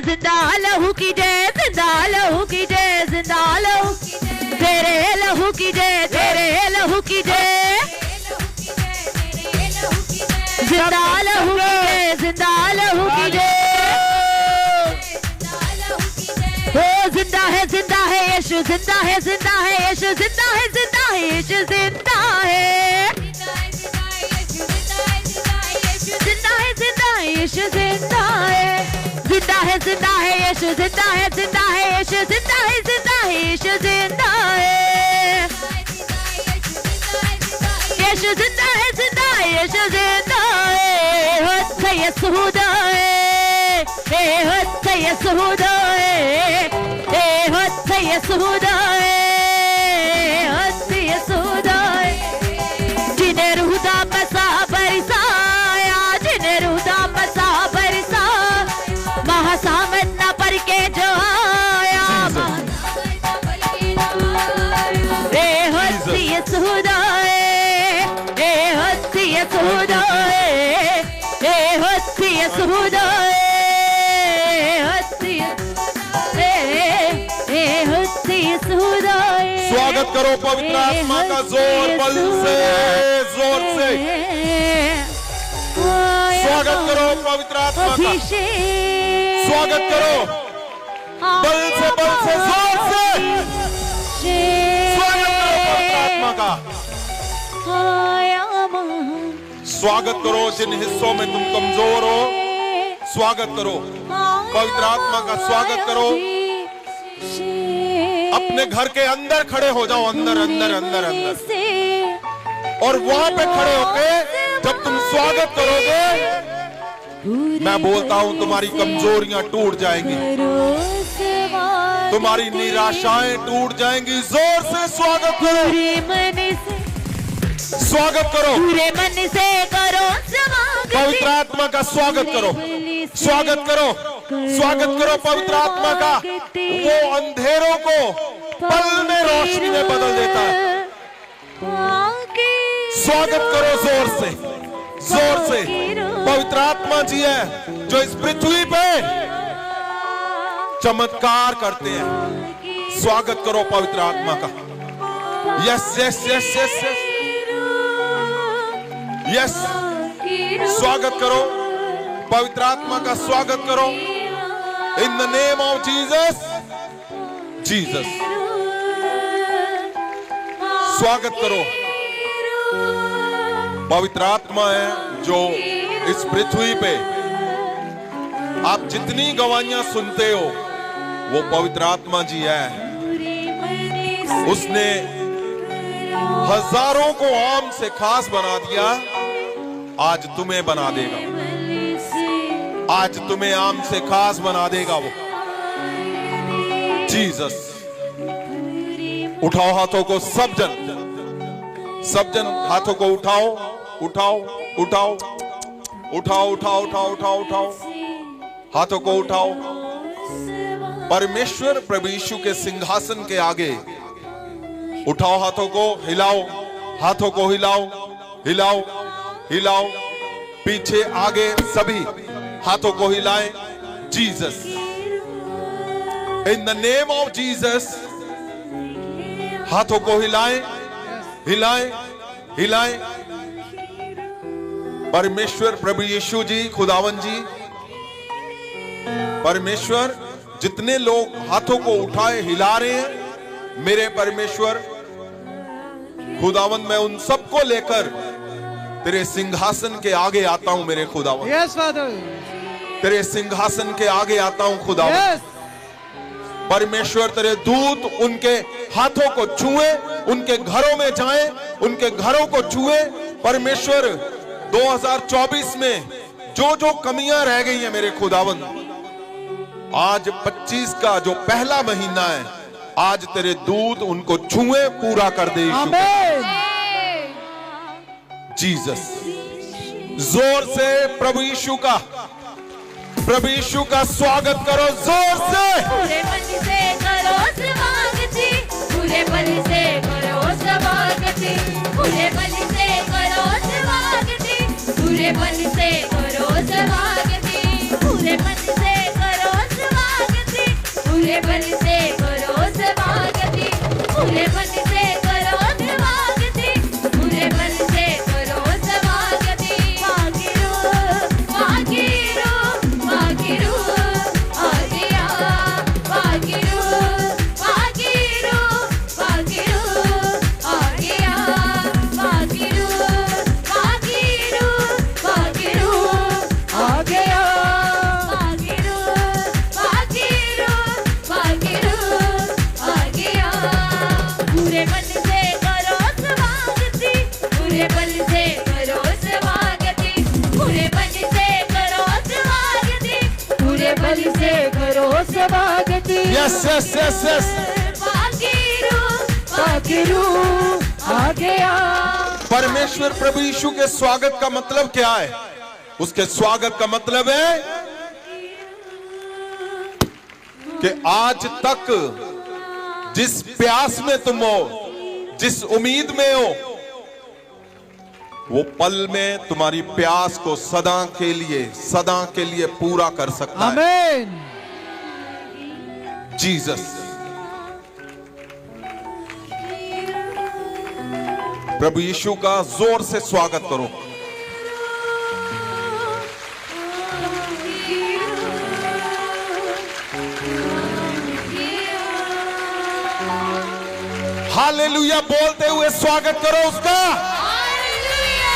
जिंदा लहू की जय, जिंदा लहू की जय, जिंदा लहू तेरे लहू की जय, तेरे लहू की जय, जिंदा लहू की जय, जिंदा लहू की जय। ओ जिंदा है यीशु, जिंदा है यीशु, जिंदा है यीशु, जिंदा है, जिंदा है यीशु, जिंदा है, जिंदा है यीशु, जिंदा है यीशु, जिंदा है यीशु, जिंदा है यीशु, जिंदा है यीशु, जिंदा है। होता यसूदा है, होता यसूदा है, होता यसूदा है, होता यसूदा है। जिन्हें रूदा मसा बरसाया, जिन्हें रूदा मसा बरसा, महासामत न पर के जो आया, होती यसूदा है, होती यसूदा है, होती यसूदा है, होती यसूदा है। स्वागत करो पवित्र आत्मा का जोर बल से, जोर से स्वागत करो पवित्र आत्मा का, स्वागत करो बल से, जोर से स्वागत करो पवित्र आत्मा का। स्वागत करो जिन हिस्सों में तुम कमजोर हो, स्वागत करो पवित्र आत्मा का, स्वागत करो। अपने घर के अंदर खड़े हो जाओ, अंदर अंदर अंदर अंदर, और वहां पे खड़े होके जब तुम स्वागत करोगे, मैं बोलता हूं तुम्हारी कमजोरियां टूट जाएंगी, तुम्हारी निराशाएं टूट जाएंगी। जोर से स्वागत करो, स्वागत करो, पूरे मन से करो पवित्र आत्मा का स्वागत करो, स्वागत करो, स्वागत करो पवित्र आत्मा का। वो अंधेरों को पल में रोशनी में बदल देता है। स्वागत करो जोर से, जोर से। पवित्र आत्मा जी है जो इस पृथ्वी पे चमत्कार करते हैं। स्वागत करो पवित्र आत्मा का। Yes yes yes yes yes yes, स्वागत करो पवित्र आत्मा का, स्वागत करो इन the name of Jesus, Jesus. स्वागत करो। पवित्र आत्मा है जो इस पृथ्वी पे आप जितनी गवाहियां सुनते हो, वो पवित्र आत्मा जी है। उसने हजारों को आम से खास बना दिया, आज तुम्हें बना देगा, आज तुम्हें आम से खास बना देगा वो, जीसस। उठाओ हाथों को सब जन, सब जन हाथों को उठाओ, उठाओ उठाओ उठाओ उठाओ उठाओ उठाओ उठाओ, हाथों को उठाओ। परमेश्वर प्रभु यीशु के सिंहासन के आगे उठाओ हाथों को, हिलाओ, हाथों को हिलाओ, हिलाओ हिलाओ, पीछे आगे सभी हाथों को हिलाएं। Jesus, in the name of Jesus, हाथों को हिलाएं, हिलाएं हिलाएं। परमेश्वर प्रभु यीशु जी, खुदावन जी, परमेश्वर जितने लोग हाथों को उठाए हिला रहे हैं, मेरे परमेश्वर खुदावन, मैं उन सबको लेकर तेरे सिंहासन के आगे आता हूं मेरे खुदावन। यस फादर, तेरे सिंहासन के आगे आता हूं खुदावन। परमेश्वर तेरे दूत उनके हाथों को छुए, उनके घरों में जाएं, उनके घरों को छुए। परमेश्वर 2024 में जो जो कमियां रह गई हैं मेरे खुदावन, आज 25 का जो पहला महीना है, आज तेरे दूत उनको छुए, पूरा कर दे जीसस। जोर से प्रभु यीशु का, प्रभु यीशु का स्वागत करो जोर से। पूरे मन से करो स्वागत, पूरे मन से करो स्वागत, पूरे मन से करो स्वागत, पूरे मन से करो स्वागत, पूरे मन से करो स्वागत। पूरे मन से करो स्वागति, पूरे मन से करो स्वागति, पूरे मन से करो स्वागति। वागिरू वागिरू वागिरू आ गया, वागिरू वागिरू वागिरू आ गया, वागिरू वागिरू वागिरू आ गया, वागिरू वागिरू वागिरू आ गया। पूरे मन से करो स्वागति, पूरे मन से करो स्वागति, पूरे मन से करो स्वागति, पूरे मन से करो स्वागति। Yes yes yes yes. वागिरू वागिरू आ गया। परमेश्वर प्रभु यीशु के स्वागत का मतलब क्या है? उसके स्वागत का मतलब है कि आज तक जिस प्यास में तुम हो, जिस उम्मीद में हो, वो पल में तुम्हारी प्यास को सदा के लिए पूरा कर सकता है। आमीन। जीसस। प्रभु यीशु का जोर से स्वागत करो। हालेलुया बोलते हुए स्वागत करो उसका। हालेलुया।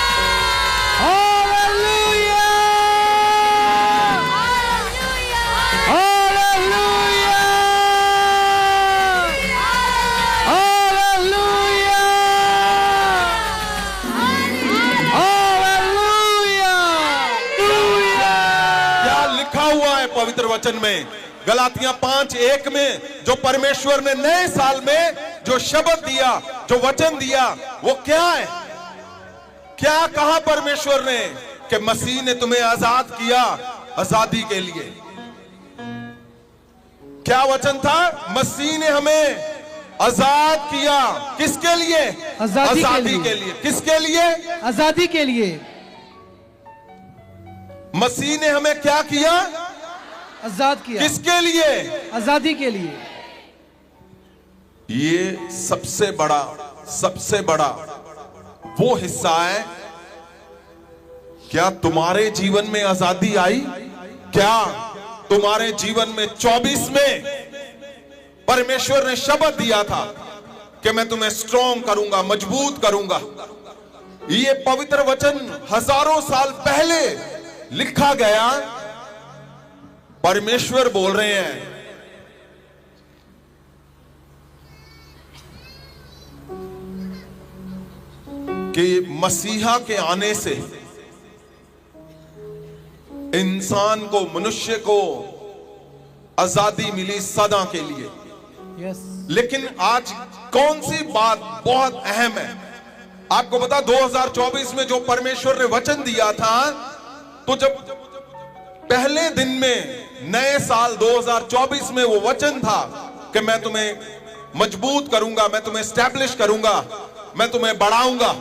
हालेलुया। हालेलुया। हालेलुया। क्या लिखा हुआ है पवित्र वचन में? गलातियां 5:1 में जो परमेश्वर ने नए साल में जो शब्द दिया, जो वचन दिया, वो क्या है? क्या कहा परमेश्वर ने? कि मसीह ने तुम्हें आजाद किया आजादी के लिए। क्या वचन था? मसीह ने हमें आजाद किया। किसके लिए? आजादी के लिए। किसके लिए? आजादी के लिए। मसीह ने हमें क्या किया? आजाद किया। किसके लिए? आजादी के लिए। ये सबसे बड़ा वो हिस्सा है। क्या तुम्हारे जीवन में आजादी आई? क्या तुम्हारे जीवन में 24 में परमेश्वर ने शब्द दिया था कि मैं तुम्हें स्ट्रॉन्ग करूंगा, मजबूत करूंगा? ये पवित्र वचन हजारों साल पहले लिखा गया। परमेश्वर बोल रहे हैं कि मसीहा के आने से इंसान को, मनुष्य को आजादी मिली सदा के लिए। यस। लेकिन आज कौन सी बात बहुत अहम है? आपको पता 2024 में जो परमेश्वर ने वचन दिया था, तो जब पहले दिन में नए साल 2024 में वो वचन था कि मैं तुम्हें मजबूत करूंगा, मैं तुम्हें एस्टैब्लिश करूंगा, मैं तुम्हें बढ़ाऊंगा।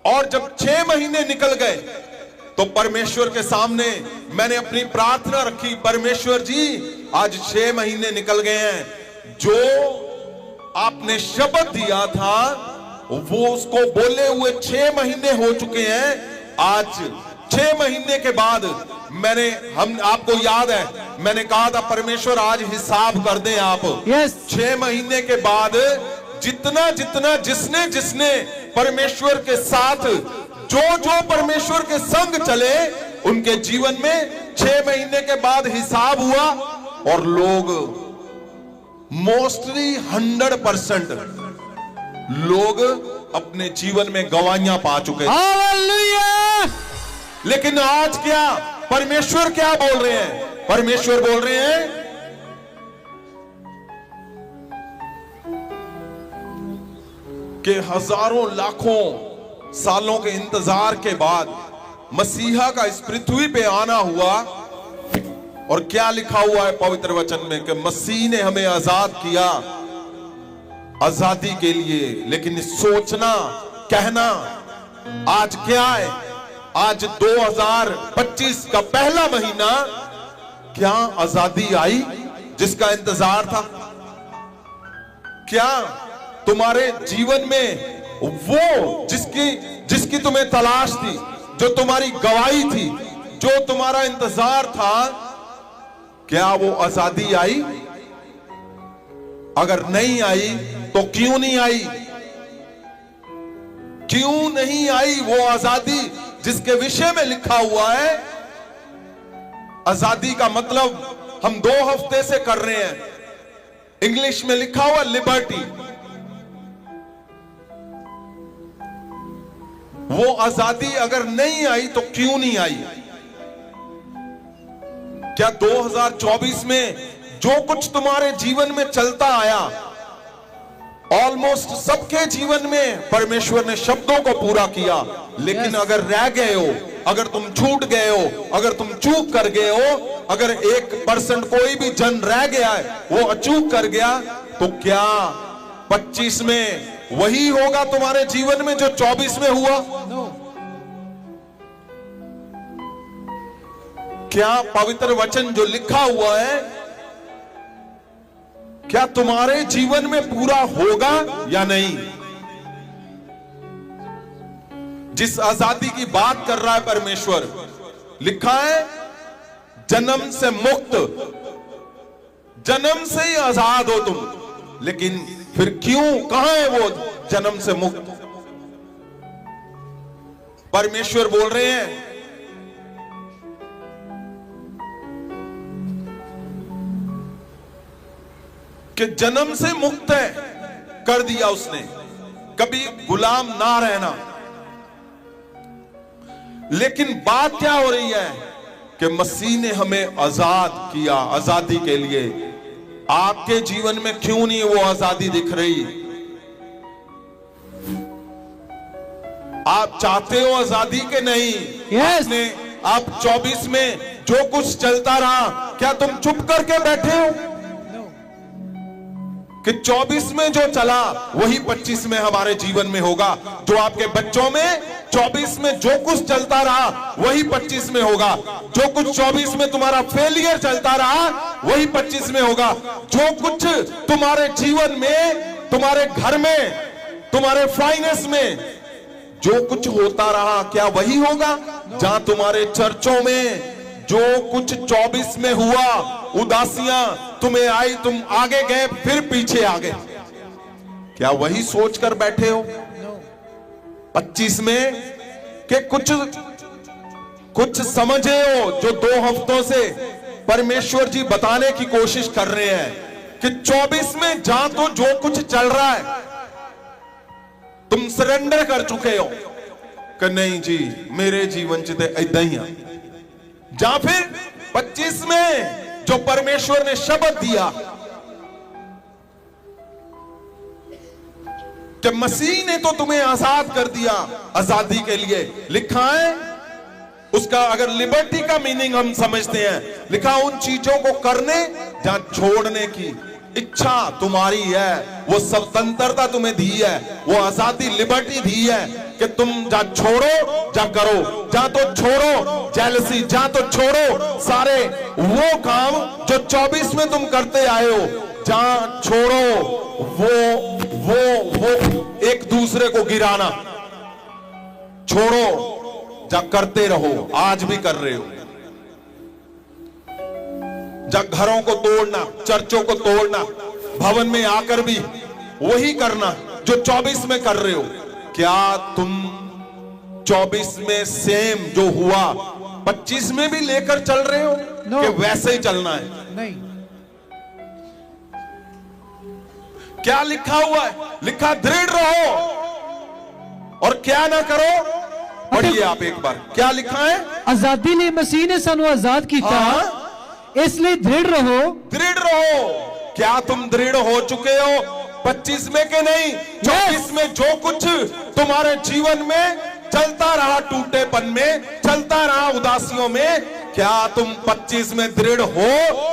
और जब 6 महीने निकल गए तो परमेश्वर के सामने मैंने अपनी प्रार्थना रखी, परमेश्वर जी आज 6 महीने निकल गए हैं, जो आपने शब्द दिया था वो उसको बोले हुए 6 महीने हो चुके हैं। आज 6 महीने के बाद आपको याद है मैंने कहा था परमेश्वर आज हिसाब कर दें आप। यस। 6 महीने के बाद जितना जिसने परमेश्वर के साथ जो परमेश्वर के संग चले, उनके जीवन में 6 महीने के बाद हिसाब हुआ और लोग मोस्टली 100% लोग अपने जीवन में गवाहियां पा चुके हैं। हालेलुया। लेकिन आज क्या परमेश्वर क्या बोल रहे हैं? परमेश्वर बोल रहे हैं कि हजारों लाखों सालों के इंतजार के बाद मसीहा का इस पृथ्वी पे आना हुआ। और क्या लिखा हुआ है पवित्र वचन में कि मसीह ने हमें आजाद किया आजादी के लिए। लेकिन सोचना, कहना आज क्या है? आज 2025 का पहला महीना, क्या आजादी आई? जिसका इंतजार था? क्या तुम्हारे जीवन में वो जिसकी तुम्हें तलाश थी, जो तुम्हारी गवाही थी, जो तुम्हारा इंतजार था, क्या वो आजादी आई? अगर नहीं आई तो क्यों नहीं आई? क्यों नहीं आई वो आजादी जिसके विषय में लिखा हुआ है? आजादी का मतलब हम 2 हफ्ते से कर रहे हैं, इंग्लिश में लिखा हुआ लिबर्टी। वो आजादी अगर नहीं आई तो क्यों नहीं आई? क्या 2024 में जो कुछ तुम्हारे जीवन में चलता आया, ऑलमोस्ट सबके जीवन में परमेश्वर ने शब्दों को पूरा किया, लेकिन अगर रह गए हो, अगर तुम छूट गए हो, अगर तुम चूक कर गए हो, अगर 1% कोई भी जन रह गया है, वो अचूक कर गया, तो क्या 25 में वही होगा तुम्हारे जीवन में जो 24 में हुआ? क्या पवित्र वचन जो लिखा हुआ है, क्या तुम्हारे जीवन में पूरा होगा या नहीं? जिस आजादी की बात कर रहा है परमेश्वर, लिखा है जन्म से मुक्त, जन्म से ही आजाद हो तुम, लेकिन फिर क्यों, कहां है वो जन्म से मुक्त? परमेश्वर बोल रहे हैं कि जन्म से मुक्त है, कर दिया उसने, कभी गुलाम ना रहना। लेकिन बात क्या हो रही है कि मसीह ने हमें आजाद किया, आजादी के लिए। आपके जीवन में क्यों नहीं वो आजादी दिख रही? आप चाहते हो आजादी के नहीं? Yes. आप 24 में जो कुछ चलता रहा, क्या तुम चुप करके बैठे हो कि 24 में जो चला वही 25 में हमारे जीवन में होगा? जो आपके बच्चों में 24 में जो कुछ चलता रहा वही 25 में होगा। जो कुछ 24 में तुम्हारा फेलियर चलता रहा वही 25 में होगा। जो कुछ तुम्हारे जीवन में, तुम्हारे घर में, तुम्हारे फाइनेंस में जो कुछ होता रहा, क्या वही होगा? जहां तुम्हारे चर्चों में जो कुछ 24 में हुआ, उदासियां तुम्हें आई, तुम आगे गए फिर पीछे आ गए, क्या वही सोचकर बैठे हो 25 में? कि कुछ समझे हो जो 2 हफ्तों से परमेश्वर जी बताने की कोशिश कर रहे हैं कि 24 में जहां तो जो कुछ चल रहा है तुम सरेंडर कर चुके हो कि नहीं जी मेरे जीवन च ऐदा ही है। जहां फिर 25 में जो परमेश्वर ने शब्द दिया कि मसीह ने तो तुम्हें आजाद कर दिया, आजादी के लिए लिखा है। उसका अगर लिबर्टी का मीनिंग हम समझते हैं, लिखा उन चीजों को करने जहां छोड़ने की इच्छा तुम्हारी है, वो स्वतंत्रता तुम्हें दी है, वो आजादी लिबर्टी दी है कि तुम जहां छोड़ो जा करो, जहां तो छोड़ो जेलसी, जहां तो छोड़ो सारे वो काम जो 24 में तुम करते आए हो, जहां छोड़ो वो एक दूसरे को गिराना, छोड़ो जा करते रहो, आज भी कर रहे हो। जा घरों को तोड़ना, चर्चों को तोड़ना, भवन में आकर भी वही करना जो 24 में कर रहे हो। क्या तुम 24 में सेम जो हुआ 25 में भी लेकर चल रहे हो? कि वैसे ही चलना है? नहीं। क्या लिखा हुआ है? लिखा दृढ़ रहो और क्या ना करो। पढ़िए आप एक बार, क्या लिखा है? आजादी लिए मसीह ने सानू आजाद किया, इसलिए दृढ़ रहो। दृढ़ रहो। क्या तुम दृढ़ हो चुके हो 25 में के नहीं? 24 में जो कुछ तुम्हारे जीवन में चलता रहा, टूटेपन में चलता रहा, उदासियों में, क्या तुम 25 में दृढ़ हो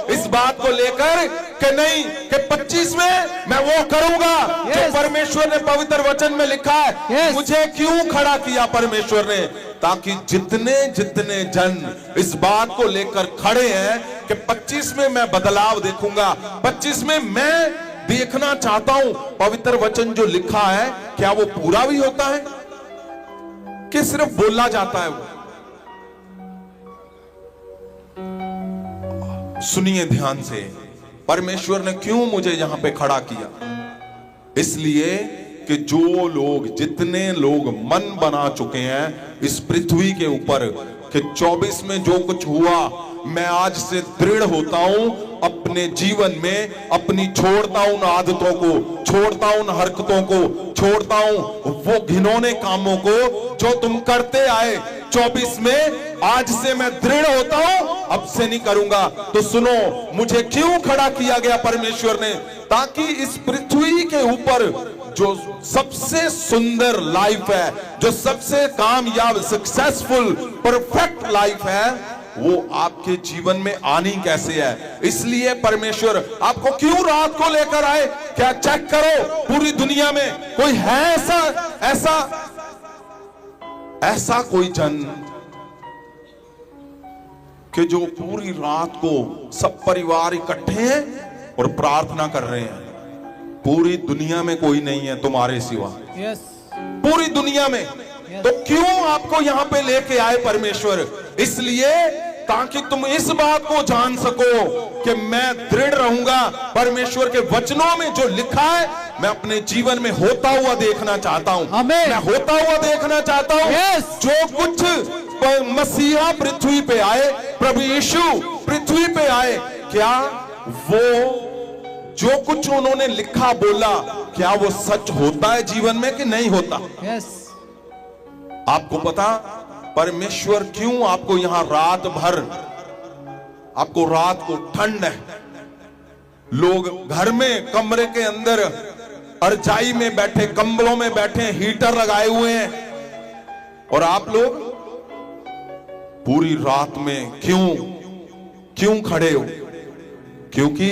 इस बात को लेकर कि नहीं कि 25 में मैं वो करूंगा जो परमेश्वर ने पवित्र वचन में लिखा है। मुझे क्यों खड़ा किया परमेश्वर ने? ताकि जितने जितने जन इस बात को लेकर खड़े हैं कि 25 में मैं बदलाव देखूंगा, 25 में मैं देखना चाहता हूं पवित्र वचन जो लिखा है क्या वो पूरा भी होता है कि सिर्फ बोला जाता है। वो सुनिए ध्यान से, परमेश्वर ने क्यों मुझे यहां पे खड़ा किया? इसलिए कि जो लोग, जितने लोग मन बना चुके हैं इस पृथ्वी के ऊपर कि 24 में जो कुछ हुआ मैं आज से दृढ़ होता हूं अपने जीवन में, अपनी छोड़ता हूं उन आदतों को, छोड़ता हूं उन हरकतों को, छोड़ता हूं वो घिनौने कामों को जो तुम करते आए। 24 में आज से मैं दृढ़ होता हूं, अब से नहीं करूंगा। तो सुनो, मुझे क्यों खड़ा किया गया परमेश्वर ने? ताकि इस पृथ्वी के ऊपर जो सबसे सुंदर लाइफ है, जो सबसे कामयाब, सक्सेसफुल, परफेक्ट लाइफ है, वो आपके जीवन में आनी कैसे है। इसलिए परमेश्वर आपको क्यों रात को लेकर आए? क्या चेक करो पूरी दुनिया में कोई है ऐसा कोई जन कि जो पूरी रात को सब परिवार इकट्ठे हैं और प्रार्थना कर रहे हैं? पूरी दुनिया में कोई नहीं है तुम्हारे सिवा। पूरी दुनिया में। तो क्यों आपको यहां पे लेके आए परमेश्वर? इसलिए ताकि तुम इस बात को जान सको कि मैं दृढ़ रहूंगा। परमेश्वर के वचनों में जो लिखा है मैं अपने जीवन में होता हुआ देखना चाहता हूं। मैं होता हुआ देखना चाहता हूं। जो कुछ मसीहा पृथ्वी पे आए, प्रभु यीशु पृथ्वी पे आए, क्या वो जो कुछ उन्होंने लिखा बोला क्या वो सच होता है जीवन में कि नहीं होता? आपको पता परमेश्वर क्यों आपको यहां रात भर, आपको रात को ठंड है, लोग घर में कमरे के अंदर रजाई में बैठे, कंबलों में बैठे, हीटर लगाए हुए हैं, और आप लोग पूरी रात में क्यों खड़े हो? क्योंकि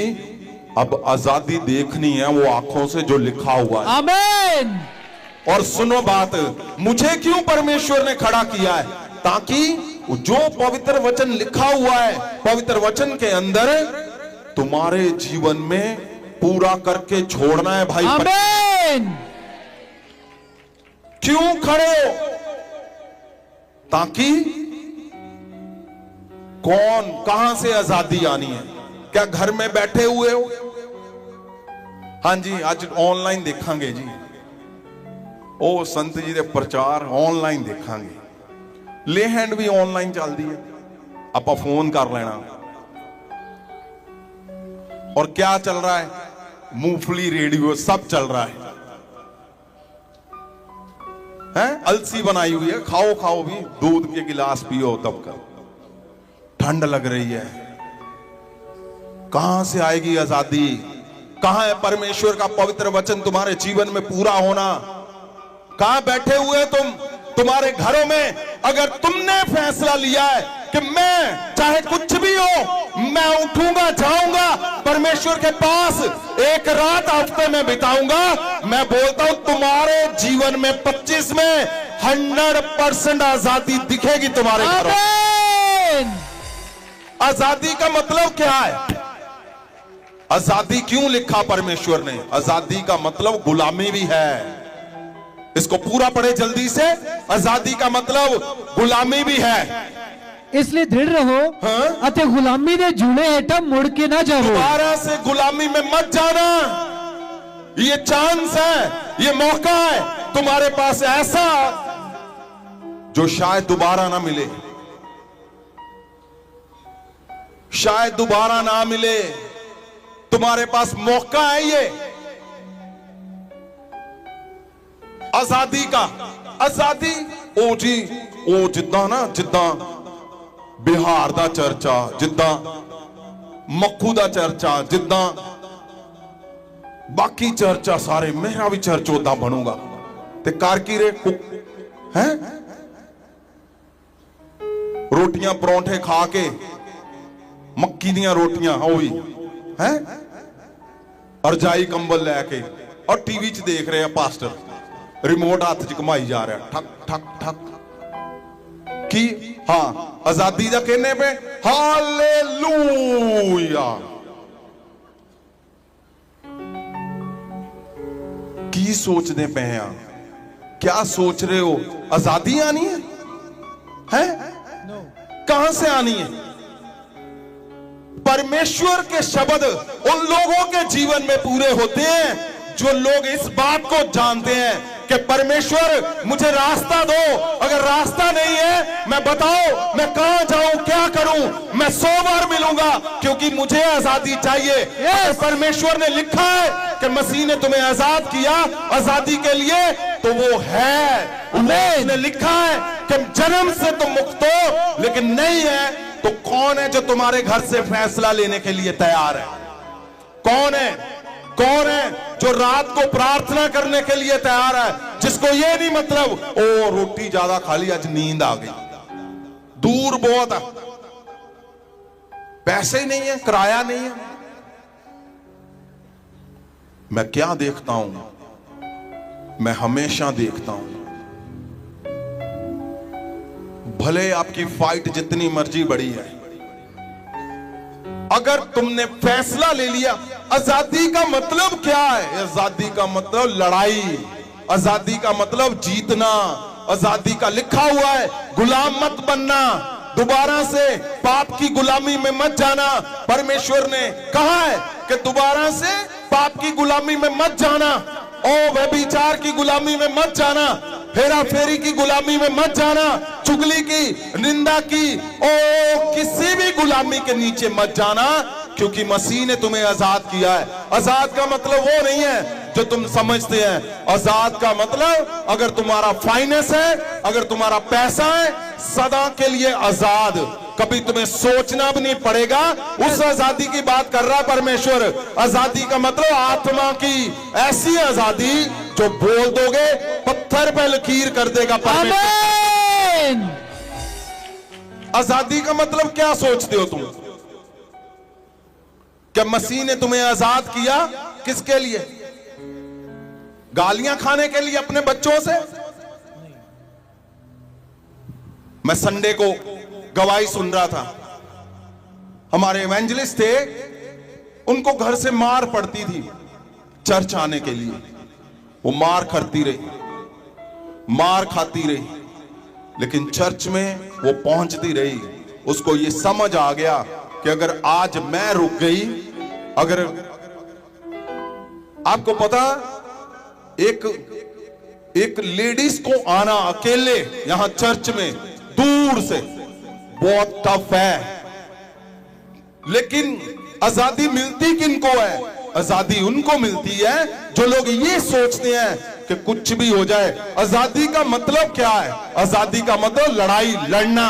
अब आजादी देखनी है वो आंखों से जो लिखा हुआ है। आमीन। और सुनो बात, मुझे क्यों परमेश्वर ने खड़ा किया है? ताकि जो पवित्र वचन लिखा हुआ है, पवित्र वचन के अंदर तुम्हारे जीवन में पूरा करके छोड़ना है भाई। आमीन। क्यों खड़े हो? ताकि कहां से आजादी आनी है? क्या घर में बैठे हुए हो? हाँ जी, आज ऑनलाइन देखांगे जी, ओ संत जी दे प्रचार ऑनलाइन देखांगे। ले हैंड भी ऑनलाइन चलती है, आप फोन कर लेना। और क्या चल रहा है? मूंगफली रेडियो सब चल रहा है। अलसी बनाई हुई है, खाओ खाओ भी, दूध के गिलास पियो तब कर। ठंड लग रही है, कहां से आएगी आजादी? कहां है परमेश्वर का पवित्र वचन तुम्हारे जीवन में पूरा होना? कहां बैठे हुए तुम? तुम्हारे घरों में अगर तुमने फैसला लिया है कि मैं चाहे कुछ भी हो मैं उठूंगा, जाऊंगा परमेश्वर के पास, एक रात हफ्ते में बिताऊंगा, मैं बोलता हूं तुम्हारे जीवन में 25 में 100% आजादी दिखेगी तुम्हारे घरों। आजादी का मतलब क्या है? आजादी क्यों लिखा परमेश्वर ने? आजादी का मतलब गुलामी भी है। इसको पूरा पढ़े जल्दी से। आजादी का मतलब गुलामी भी है। इसलिए दृढ़ रहो, अते गुलामी दे जूने हेठा मुड़ के ना जाओ। दोबारा से गुलामी में मत जाना। ये चांस है, ये मौका है तुम्हारे पास ऐसा जो शायद दोबारा ना मिले, शायद दोबारा ना मिले। तुम्हारे पास मौका है ये आजादी का। आजादी ओ जी, ओ जिद्दा ना, जिद्दा बिहार दा चर्चा, जिद्दा मक्खू दा चर्चा, जिद्दा बाकी चर्चा सारे, मेरा भी चर्च ओदा बनूंगा। ते कर की रे हैं? रोटियां परौंठे खा के, मक्की दियां रोटियां हो भी हैं, रजाई कंबल लैके, और टीवी च देख रहे हैं पास्टर रिमोट हाथ च घुमाई जा रहा, ठक ठक ठक। की हाँ आजादी दा कहने पे हालेलुया की सोचने पे हैं क्या सोच रहे हो आजादी आनी है कहां से आनी है परमेश्वर के शब्द उन लोगों के जीवन में पूरे होते हैं जो लोग इस बात को जानते हैं कि परमेश्वर मुझे रास्ता दो अगर रास्ता नहीं है मैं बताओ मैं कहां जाऊं क्या करूं मैं 100 बार मिलूंगा क्योंकि मुझे आजादी चाहिए परमेश्वर ने लिखा है कि मसीह ने तुम्हें आजाद किया आजादी के लिए तो वो है उसने लिखा है कि जन्म से तुम मुक्त हो लेकिन नहीं है तो कौन है जो तुम्हारे घर से फैसला लेने के लिए तैयार है कौन है जो रात को प्रार्थना करने के लिए तैयार है जिसको ये नहीं मतलब ओ रोटी ज्यादा खा ली आज नींद आ गई दूर बहुत है पैसे ही नहीं है किराया नहीं है मैं क्या देखता हूं मैं हमेशा देखता हूं भले आपकी फाइट जितनी मर्जी बड़ी है अगर तुमने फैसला ले लिया आजादी का मतलब क्या है आजादी का मतलब लड़ाई आजादी का मतलब जीतना आजादी का लिखा हुआ है गुलाम मत बनना दोबारा से पाप की गुलामी में मत जाना परमेश्वर ने कहा है कि दोबारा से पाप की गुलामी में मत जाना ओ व्यभिचार की गुलामी में मत जाना फेरा फेरी की गुलामी में मत जाना चुगली की निंदा की ओ किसी भी गुलामी के नीचे मत जाना क्योंकि मसीह ने तुम्हें आजाद किया है आजाद का मतलब वो नहीं है जो तुम समझते हैं आजाद का मतलब अगर तुम्हारा फाइनेंस है अगर तुम्हारा पैसा है सदा के लिए आजाद कभी तुम्हें सोचना भी नहीं पड़ेगा उस आजादी की बात कर रहा परमेश्वर आजादी का मतलब आत्मा की ऐसी आजादी जो बोल दोगे पत्थर पे लकीर कर देगा परमेश्वर आजादी का मतलब क्या सोचते हो तुम क्या मसीह ने तुम्हें आजाद किया किसके लिए गालियां खाने के लिए अपने बच्चों से मैं संडे को गवाही सुन रहा था हमारे इवेंजलिस्ट थे उनको घर से मार पड़ती थी चर्च आने के लिए वो मार खाती रही लेकिन चर्च में वो पहुंचती रही उसको ये समझ आ गया कि अगर आज मैं रुक गई अगर आपको पता एक लेडीज को आना अकेले यहां चर्च में दूर से बहुत टफ है लेकिन आजादी मिलती किनको है आजादी उनको मिलती है जो लोग ये सोचते हैं कि कुछ भी हो जाए आजादी का मतलब क्या है आजादी का मतलब लड़ाई लड़ना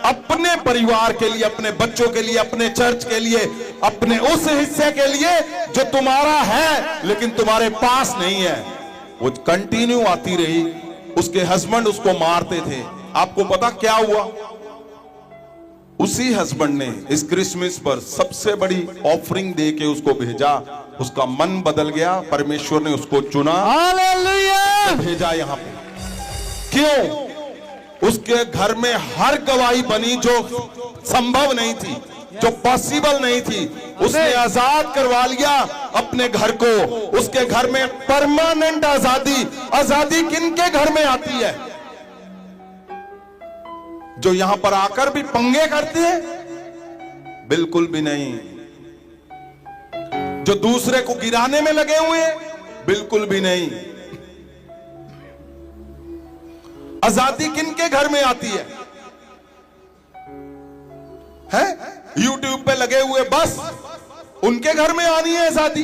अपने परिवार के लिए अपने बच्चों के लिए अपने चर्च के लिए अपने उस हिस्से के लिए जो तुम्हारा है लेकिन तुम्हारे पास नहीं है वो कंटिन्यू आती रही उसके हस्बैंड उसको मारते थे आपको पता क्या हुआ उसी हस्बैंड ने इस क्रिसमस पर सबसे बड़ी ऑफरिंग दे के उसको भेजा उसका मन बदल गया परमेश्वर ने उसको चुना हालेलुया भेजा यहां पे क्यों उसके घर में हर गवाही बनी जो संभव नहीं थी जो पॉसिबल नहीं थी उसने आजाद करवा लिया अपने घर को उसके घर में परमानेंट आजादी किनके घर में आती है जो यहां पर आकर भी पंगे करते हैं बिल्कुल भी नहीं जो दूसरे को गिराने में लगे हुए हैं बिल्कुल भी नहीं आजादी किनके घर में आती है यूट्यूब पे लगे हुए बस उनके घर में आनी है आजादी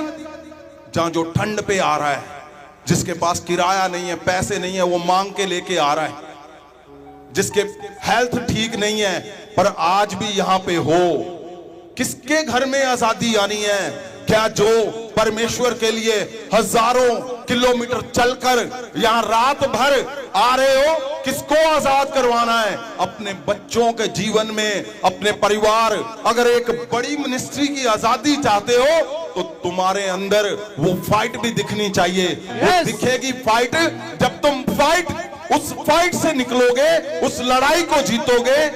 जहां जो ठंड पे आ रहा है जिसके पास किराया नहीं है पैसे नहीं है वो मांग के लेके आ रहा है जिसके हेल्थ ठीक नहीं है पर आज भी यहां पे हो किसके घर में आजादी आनी है क्या जो परमेश्वर के लिए हजारों किलोमीटर चलकर यहां रात भर आ रहे हो किसको आजाद करवाना है अपने बच्चों के जीवन में अपने परिवार अगर एक बड़ी मिनिस्ट्री की आजादी चाहते हो तो तुम्हारे अंदर वो फाइट भी दिखनी चाहिए वो दिखेगी फाइट जब तुम फाइट उस फाइट से निकलोगे, उस लड़ाई को जीतोगे।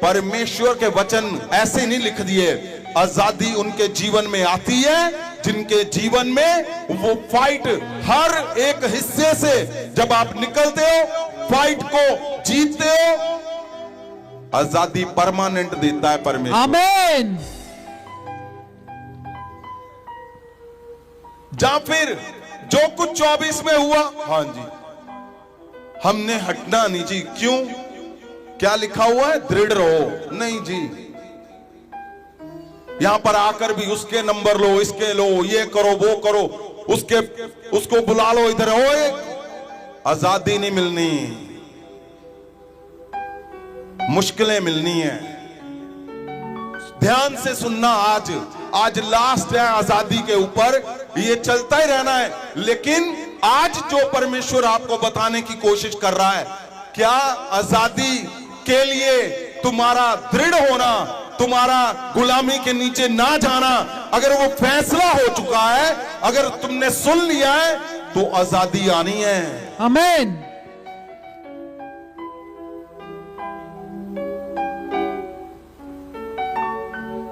परमेश्वर के वचन ऐसे नहीं लिख दिए। आजादी उनके जीवन में आती है जिनके जीवन में वो फाइट हर एक हिस्से से जब आप निकलते हो, फाइट को जीतते हो, आजादी परमानेंट देता है परमेश्वर। आमीन। या फिर जो कुछ 24 में हुआ, हाँ जी, हमने हटना नहीं जी। क्यों? क्या लिखा हुआ है? दृढ़ रहो। नहीं जी, यहां पर आकर भी उसके नंबर लो, इसके लो, ये करो, वो करो, उसको बुला लो इधर। ओए, आजादी नहीं मिलनी, मुश्किलें मिलनी है। ध्यान से सुनना, आज लास्ट है आजादी के ऊपर, ये चलता ही रहना है। लेकिन आज जो परमेश्वर आपको बताने की कोशिश कर रहा है, क्या आजादी के लिए तुम्हारा दृढ़ होना, तुम्हारा गुलामी के नीचे ना जाना, अगर वो फैसला हो चुका है, अगर तुमने सुन लिया है, तो आजादी आनी है। आमीन।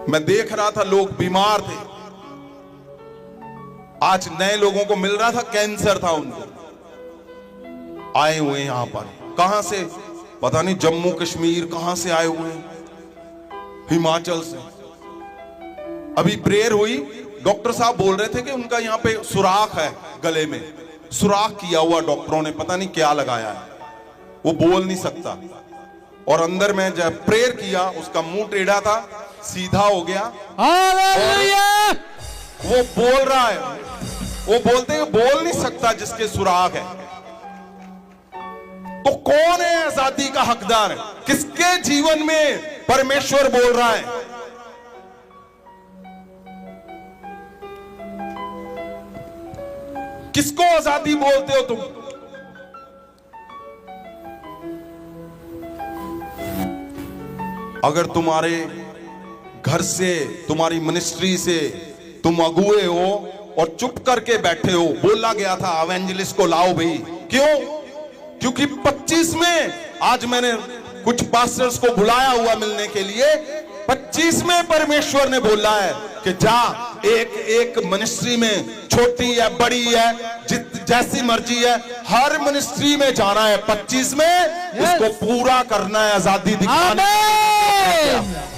मैं देख रहा था लोग बीमार थे, आज नए लोगों को मिल रहा था, कैंसर था उनको, आए हुए यहां पर। कहां से पता नहीं, जम्मू कश्मीर कहां से आए हुए, हिमाचल से। अभी प्रेयर हुई, डॉक्टर साहब बोल रहे थे कि उनका यहां पे सुराख है गले में, सुराख किया हुआ डॉक्टरों ने, पता नहीं क्या लगाया है, वो बोल नहीं सकता। और अंदर में जब प्रेयर किया, उसका मुंह टेढ़ा था, सीधा हो गया। हालेलुया। वो बोल रहा है, वो बोलते हैं बोल नहीं सकता जिसके सुराख है। तो कौन है आजादी का हकदार? किसके जीवन में परमेश्वर बोल रहा है? किसको आजादी बोलते हो तुम? अगर तुम्हारे घर से, तुम्हारी मिनिस्ट्री से तुम अगुए हो और चुप करके बैठे हो, बोला गया था एवेंजलिस्ट को लाओ भाई। क्यों? क्योंकि 25 में आज मैंने कुछ पास्टर्स को बुलाया हुआ मिलने के लिए, 25 में परमेश्वर ने बोला है कि जा, एक मिनिस्ट्री में, छोटी है बड़ी है, जैसी मर्जी है, हर मिनिस्ट्री में जाना है। 25 में उसको पूरा करना है, आजादी दिखाना है।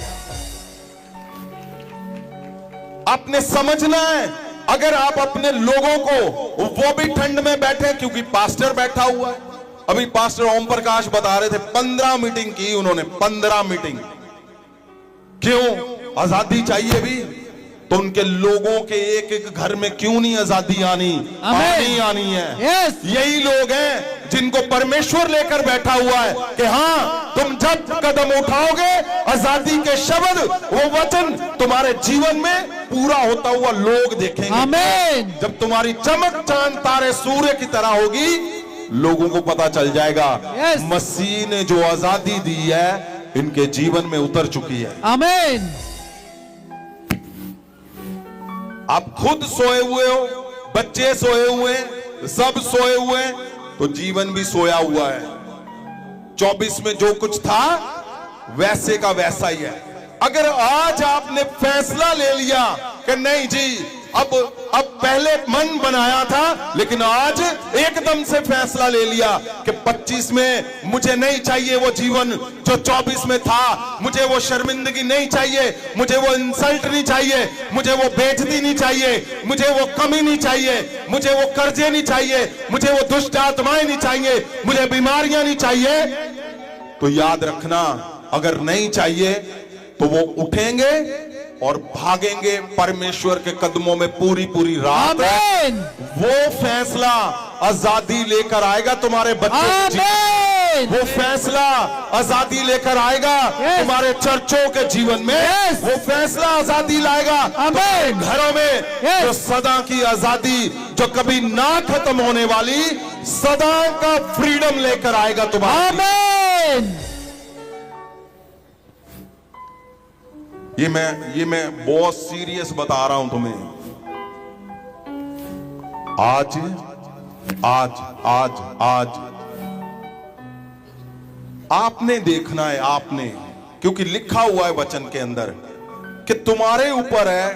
आपने समझना है, अगर आप अपने लोगों को, वो भी ठंड में बैठे क्योंकि पास्टर बैठा हुआ है। अभी पास्टर ओम प्रकाश बता रहे थे 15 मीटिंग की उन्होंने, 15 मीटिंग। क्यों? आजादी चाहिए भी, तो उनके लोगों के एक एक घर में क्यों नहीं आजादी आनी? आनी है। यही लोग हैं जिनको परमेश्वर लेकर बैठा हुआ है कि हाँ, तुम जब कदम उठाओगे, आजादी के शब्द, वो वचन तुम्हारे जीवन में पूरा होता हुआ लोग देखेंगे। आमीन। जब तुम्हारी चमक चांद तारे सूर्य की तरह होगी, लोगों को पता चल जाएगा मसीह ने जो आजादी दी है इनके जीवन में उतर चुकी है। आमीन। आप खुद सोए हुए हो, बच्चे सोए हुए, सब सोए हुए, तो जीवन भी सोया हुआ है। 24 में जो कुछ था वैसे का वैसा ही है। अगर आज आपने फैसला ले लिया कि नहीं जी, अब पहले मन बनाया था, लेकिन आज एकदम से फैसला ले लिया कि 25 में मुझे नहीं चाहिए वो जीवन जो 24 में था, मुझे वो शर्मिंदगी नहीं चाहिए, मुझे वो इंसल्ट नहीं चाहिए, मुझे वो बेइज्जती नहीं चाहिए, मुझे वो कमी नहीं चाहिए, मुझे वो कर्जे नहीं चाहिए, मुझे वो दुष्ट आत्माएं नहीं चाहिए, मुझे बीमारियां नहीं चाहिए। तो याद रखना, अगर नहीं चाहिए तो वो उठेंगे और भागेंगे परमेश्वर के कदमों में पूरी रात। वो फैसला आजादी लेकर आएगा तुम्हारे बच्चों के, वो फैसला आजादी लेकर आएगा तुम्हारे चर्चों के जीवन में, वो फैसला आजादी लाएगा तुम्हारे घरों में, जो सदा की आजादी, जो कभी ना खत्म होने वाली, सदा का फ्रीडम लेकर आएगा तुम्हारे। ये मैं बहुत सीरियस बता रहा हूं तुम्हें। आज आपने देखना है, आपने, क्योंकि लिखा हुआ है वचन के अंदर कि तुम्हारे ऊपर है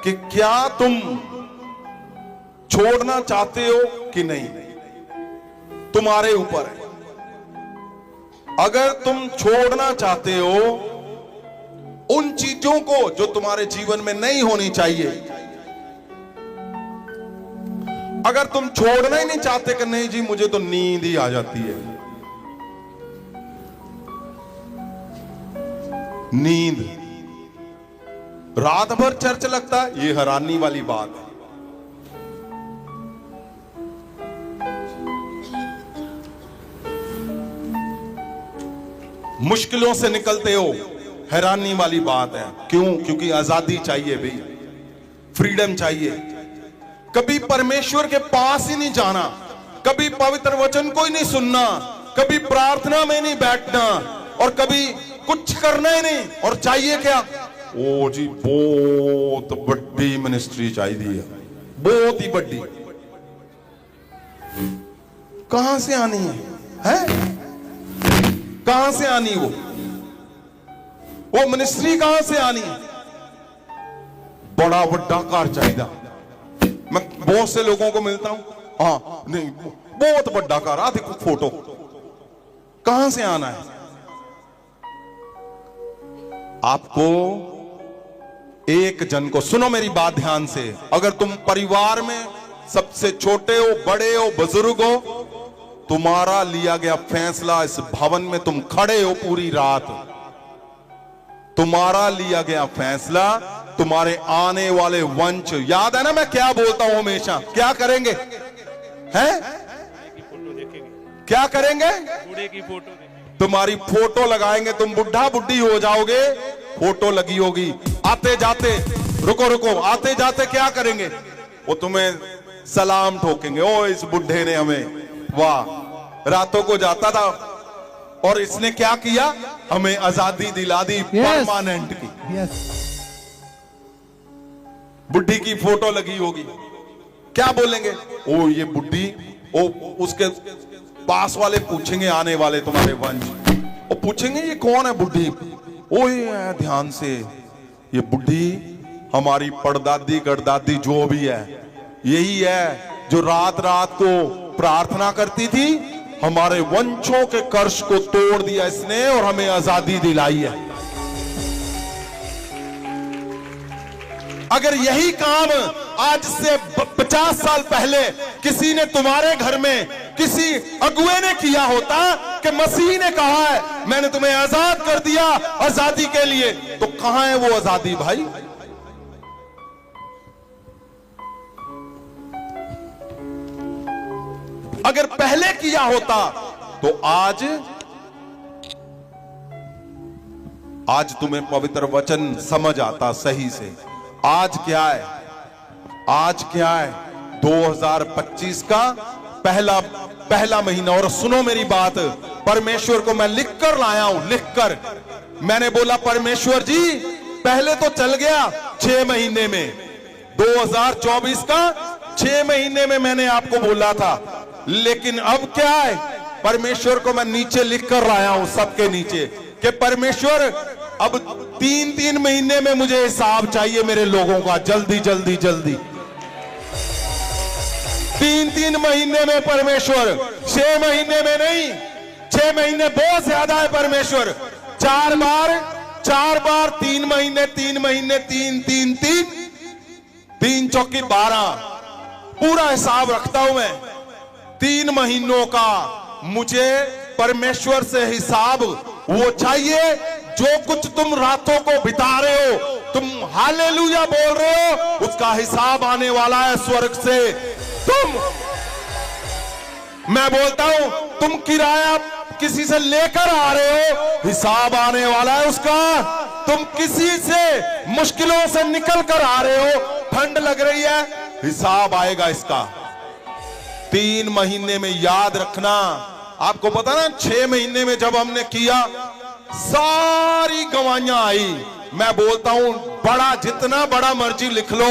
कि क्या तुम छोड़ना चाहते हो कि नहीं, तुम्हारे ऊपर है। अगर तुम छोड़ना चाहते हो उन चीजों को जो तुम्हारे जीवन में नहीं होनी चाहिए, अगर तुम छोड़ना ही नहीं चाहते कि नहीं जी मुझे तो नींद ही आ जाती है, नींद, रात भर चर्च लगता है, ये हैरानी वाली बात है। मुश्किलों से निकलते हो, हैरानी वाली बात है। क्यों? क्योंकि आजादी चाहिए भाई, फ्रीडम चाहिए। कभी परमेश्वर के पास ही नहीं जाना, कभी पवित्र वचन को ही नहीं सुनना, कभी प्रार्थना में नहीं बैठना, और कभी कुछ करना ही नहीं, और चाहिए क्या? ओ जी बहुत बड़ी मिनिस्ट्री चाहिए, बहुत ही बड़ी। कहां से आनी है? कहां से आनी वो मिनिस्ट्री कहां से आनी है? बड़ा बड़ा कार चाहिए। मैं बहुत से लोगों को मिलता हूं, हाँ नहीं बहुत बड़ा कार, आ देखो फोटो, कहां से आना है? आपको एक जन को, सुनो मेरी बात ध्यान से, अगर तुम परिवार में सबसे छोटे हो, बड़े हो, बुजुर्ग हो, तुम्हारा लिया गया फैसला, इस भवन में तुम खड़े हो पूरी रात, तुम्हारा लिया गया फैसला तुम्हारे आने वाले वंश, याद है ना मैं क्या बोलता हूं हमेशा, क्या करेंगे? हैं? क्या करेंगे? बूढ़े की फोटो, तुम्हारी फोटो लगाएंगे, तुम बुढ़ा बुढ़ी हो जाओगे, फोटो लगी होगी, आते जाते, रुको रुको, आते जाते क्या करेंगे? वो तुम्हें सलाम ठोकेंगे, ओ इस बुढ़े ने हमें, वाह रातों को जाता था और इसने क्या किया, हमें आजादी दिला दी परमानेंट की। बुढ़ी की फोटो लगी होगी, क्या बोलेंगे? ओ ये बुढ़ी, ओ उसके पास वाले पूछेंगे, आने वाले तुम्हारे वंश, वो पूछेंगे ये कौन है बुढ़ी? ओ ये ध्यान से, ये बुढ़ी हमारी परदादी गड़दादी जो भी है, यही है जो रात रात को प्रार्थना करती थी, हमारे वंशों के कर्ष को तोड़ दिया इसने और हमें आजादी दिलाई है। अगर यही काम आज से 50 साल पहले किसी ने तुम्हारे घर में, किसी अगुए ने किया होता कि मसीह ने कहा है मैंने तुम्हें आजाद कर दिया आजादी के लिए, तो कहां है वो आजादी भाई? अगर पहले किया होता तो आज तुम्हें पवित्र वचन समझ आता सही से। आज क्या है? आज क्या है? 2025 का पहला महीना, और सुनो मेरी बात, परमेश्वर को मैं लिख कर लाया हूं, लिख कर। मैंने बोला परमेश्वर जी पहले तो चल गया 6 महीने में, 2024 का 6 महीने में मैंने आपको बोला था, लेकिन अब क्या है? परमेश्वर को मैं नीचे लिख कर लाया हूं, सबके नीचे, कि परमेश्वर अब 3-3 महीने में मुझे हिसाब चाहिए मेरे लोगों का, जल्दी जल्दी जल्दी। 3-3 महीने में परमेश्वर, 6 महीने में नहीं, 6 महीने बहुत ज्यादा है परमेश्वर। 4 बार 3 महीने, 3 महीने, 3 चौकी 12, पूरा हिसाब रखता हूं मैं। 3 महीनों का मुझे परमेश्वर से हिसाब वो चाहिए, जो कुछ तुम रातों को बिता रहे हो, तुम हालेलुया बोल रहे हो, उसका हिसाब आने वाला है स्वर्ग से। मैं बोलता हूं तुम किराया किसी से लेकर आ रहे हो, हिसाब आने वाला है उसका। तुम किसी से मुश्किलों से निकल कर आ रहे हो, ठंड लग रही है, हिसाब आएगा इसका। 3 महीने में, याद रखना। आपको पता ना 6 महीने में जब हमने किया, सारी गवाहियां आई। मैं बोलता हूं बड़ा, जितना बड़ा मर्जी लिख लो,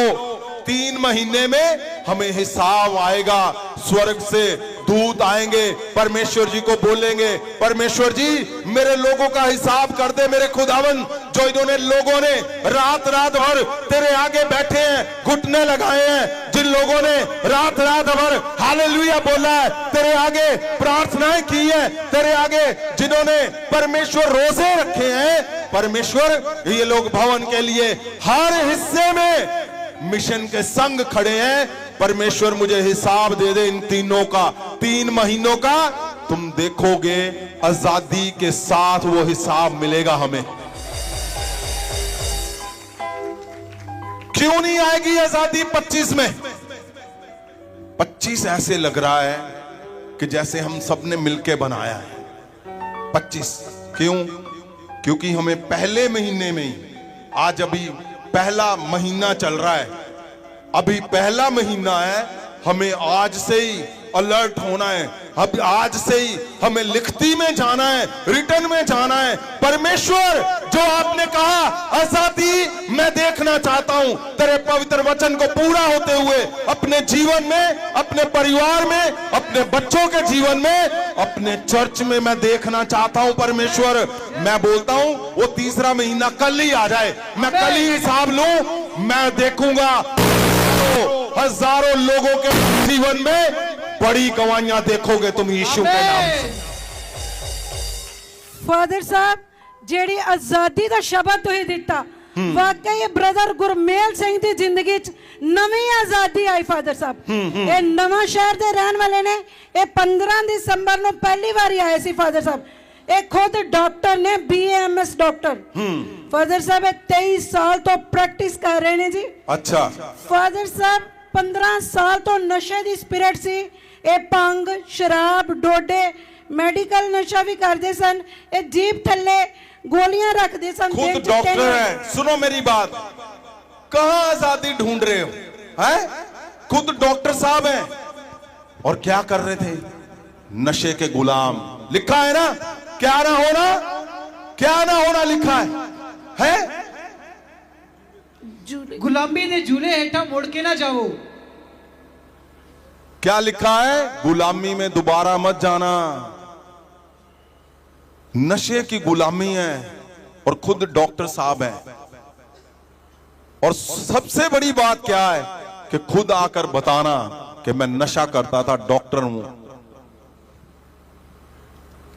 3 महीने में हमें हिसाब आएगा स्वर्ग से। दूत आएंगे, परमेश्वर जी को बोलेंगे, परमेश्वर जी मेरे लोगों का हिसाब कर दे मेरे खुदावन, जो इन्होंने लोगों ने रात रात भर तेरे आगे बैठे हैं, घुटने लगाए हैं, जिन लोगों ने रात रात भर हालेलुया बोला है, तेरे आगे प्रार्थनाएं की है, तेरे आगे जिन्होंने परमेश्वर रोजे रखे हैं, परमेश्वर ये लोग भवन के लिए हर हिस्से में मिशन के संग खड़े हैं। परमेश्वर मुझे हिसाब दे दे इन तीनों का, 3 महीनों का। तुम देखोगे आजादी के साथ वो हिसाब मिलेगा हमें। क्यों नहीं आएगी आजादी 25 में? 25 ऐसे लग रहा है कि जैसे हम सबने मिलके बनाया है 25। क्यों? क्योंकि हमें पहले महीने में ही, आज अभी पहला महीना चल रहा है, अभी पहला महीना है, हमें आज से ही अलर्ट होना है। अब आज से ही हमें लिखती में जाना है, रिटर्न में जाना है। परमेश्वर जो आपने कहा आजादी मैं देखना चाहता हूं, तेरे पवित्र वचन को पूरा होते हुए अपने जीवन में, अपने परिवार में, अपने बच्चों के जीवन में, अपने चर्च में मैं देखना चाहता हूं। परमेश्वर मैं बोलता हूं वो तीसरा महीना कल ही आ जाए, मैं कल ही हिसाब लूं, मैं देखूंगा हजारों लोगों के जीवन में बड़ी गवाहियां देखोगे तुम यीशु के नाम से। फादर साहब ਜਿਹੜੀ ਆਜ਼ਾਦੀ ਦਾ ਸ਼ਬਦ ਤੁਸੀਂ ਦਿੱਤਾ, ਵਾਕਈ ਇਹ ਬ੍ਰਦਰ ਗੁਰਮੇਲ ਸਿੰਘ ਦੀ ਜ਼ਿੰਦਗੀ 'ਚ ਨਵੀਂ ਆਜ਼ਾਦੀ ਆਈ। ਫਾਦਰ ਸਾਹਿਬ ਇਹ ਨਵਾਂ ਸ਼ਹਿਰ ਦੇ ਰਹਿਣ ਵਾਲੇ ਨੇ, ਇਹ 15 ਦਸੰਬਰ ਨੂੰ ਪਹਿਲੀ ਵਾਰੀ ਆਏ ਸੀ। ਫਾਦਰ ਸਾਹਿਬ ਇਹ ਖੁਦ ਡਾਕਟਰ ਨੇ, BAMS ਡਾਕਟਰ। ਫਾਦਰ ਸਾਹਿਬ ਇਹ 23 ਸਾਲ ਤੋਂ ਪ੍ਰੈਕਟਿਸ ਕਰ ਰਹੇ ਨੇ ਜੀ। ਅੱਛਾ ਫਾਦਰ ਸਾਹਿਬ 15 ਸਾਲ ਤੋਂ ਨਸ਼ੇ ਦੀ ਸਪਿਰਿਟ ਸੀ, ਇਹ ਭੰਗ, ਸ਼ਰਾਬ, ਡੋਡੇ, मेडिकल नशा भी करते सन, ये जीप थल्ले गोलियां रखते सन। खुद डॉक्टर है, सुनो मेरी बात, कहां आजादी ढूंढ रहे हो? हैं? खुद डॉक्टर साहब हैं और क्या कर रहे थे? नशे के गुलाम। लिखा है ना, क्या ना होना, क्या ना होना लिखा है? गुलामी दे झूले हेठा मुड़ के ना जाओ। क्या लिखा है? गुलामी में दोबारा मत जाना। नशे की गुलामी है और खुद डॉक्टर साहब हैं। और सबसे बड़ी बात क्या है कि खुद आकर बताना कि मैं नशा करता था, डॉक्टर हूं।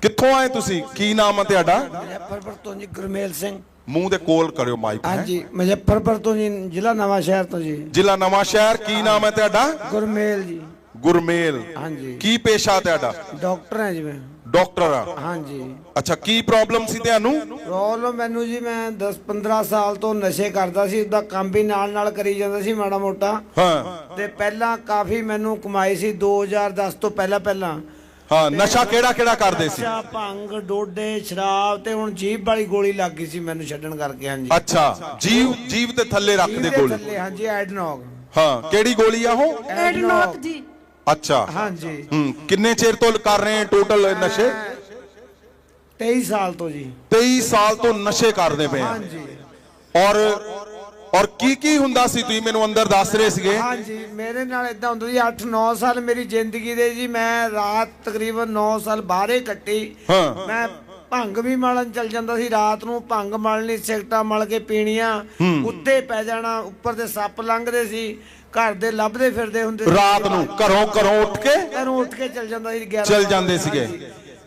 कित्थों आए तुसी? की नाम है तुहाडा? मुजफ्फरपुर तो जी गुरमेल सिंह। मुंह दे कोल करियो माइक। हाँ जी, मुजफ्फरपुर तो जी, जिला नवा शहर तो जी। जिला नवा शहर। की नाम है तुहाडा? गुरमेल जी। गुरमेल। हाँ जी। की पेशा तुहाडा? डॉक्टर है जी मैं। डॉक्टर आ? हाँ जी। अच्छा, की प्रॉब्लम सी तुहानू? प्रॉब्लम मैनू जी, मैं 10-15 साल तो नशे करता सी, उदा काम भी नाल करी जांदा सी माड़ा मोटा। हाँ। ते पहला काफी मैनू कमाई सी 2010 तो पहला। हाँ, नशा केड़ा केड़ा करदे सी? नशा, भंग, डोडे, शराब ते हुण जीभ वाली गोली लग गई सी मैनू छड्डण करके। हाँ जी। अच्छा, जीव ते थल्ले रख दे गोली। थल्ले, हाँ जी, एडनॉक। हाँ, केड़ी गोली आ हो? एडनॉक जी। अच्छा। हाँ जी। किन्ने चेर तो कर रहे हैं टोटल नशे? 23 साल तो जी। 23 साल तो नशे करदे पे। हाँ जी। और की हुंदा सी तुसीं मैनू अंदर दस रहे सीगे? हाँ जी, मेरे नाल इदां हुंदा जी। 8-9 साल मेरी जिंदगी दे जी, मैं रात तकरीबन 9 साल बाहरे कट्टी। हाँ। मैं भंग भी मलन चल जांदा सी, रात नूं भंग मलनी, सिगरटां मल के पीणियां, उत्ते पै जाना, उप्पर ते सप्प लंघदे सी, घर दे लभदे फिरदे हुंदे सी। रात नूं घरों उठ के चल जांदा सी 11 चल जांदे सीगे।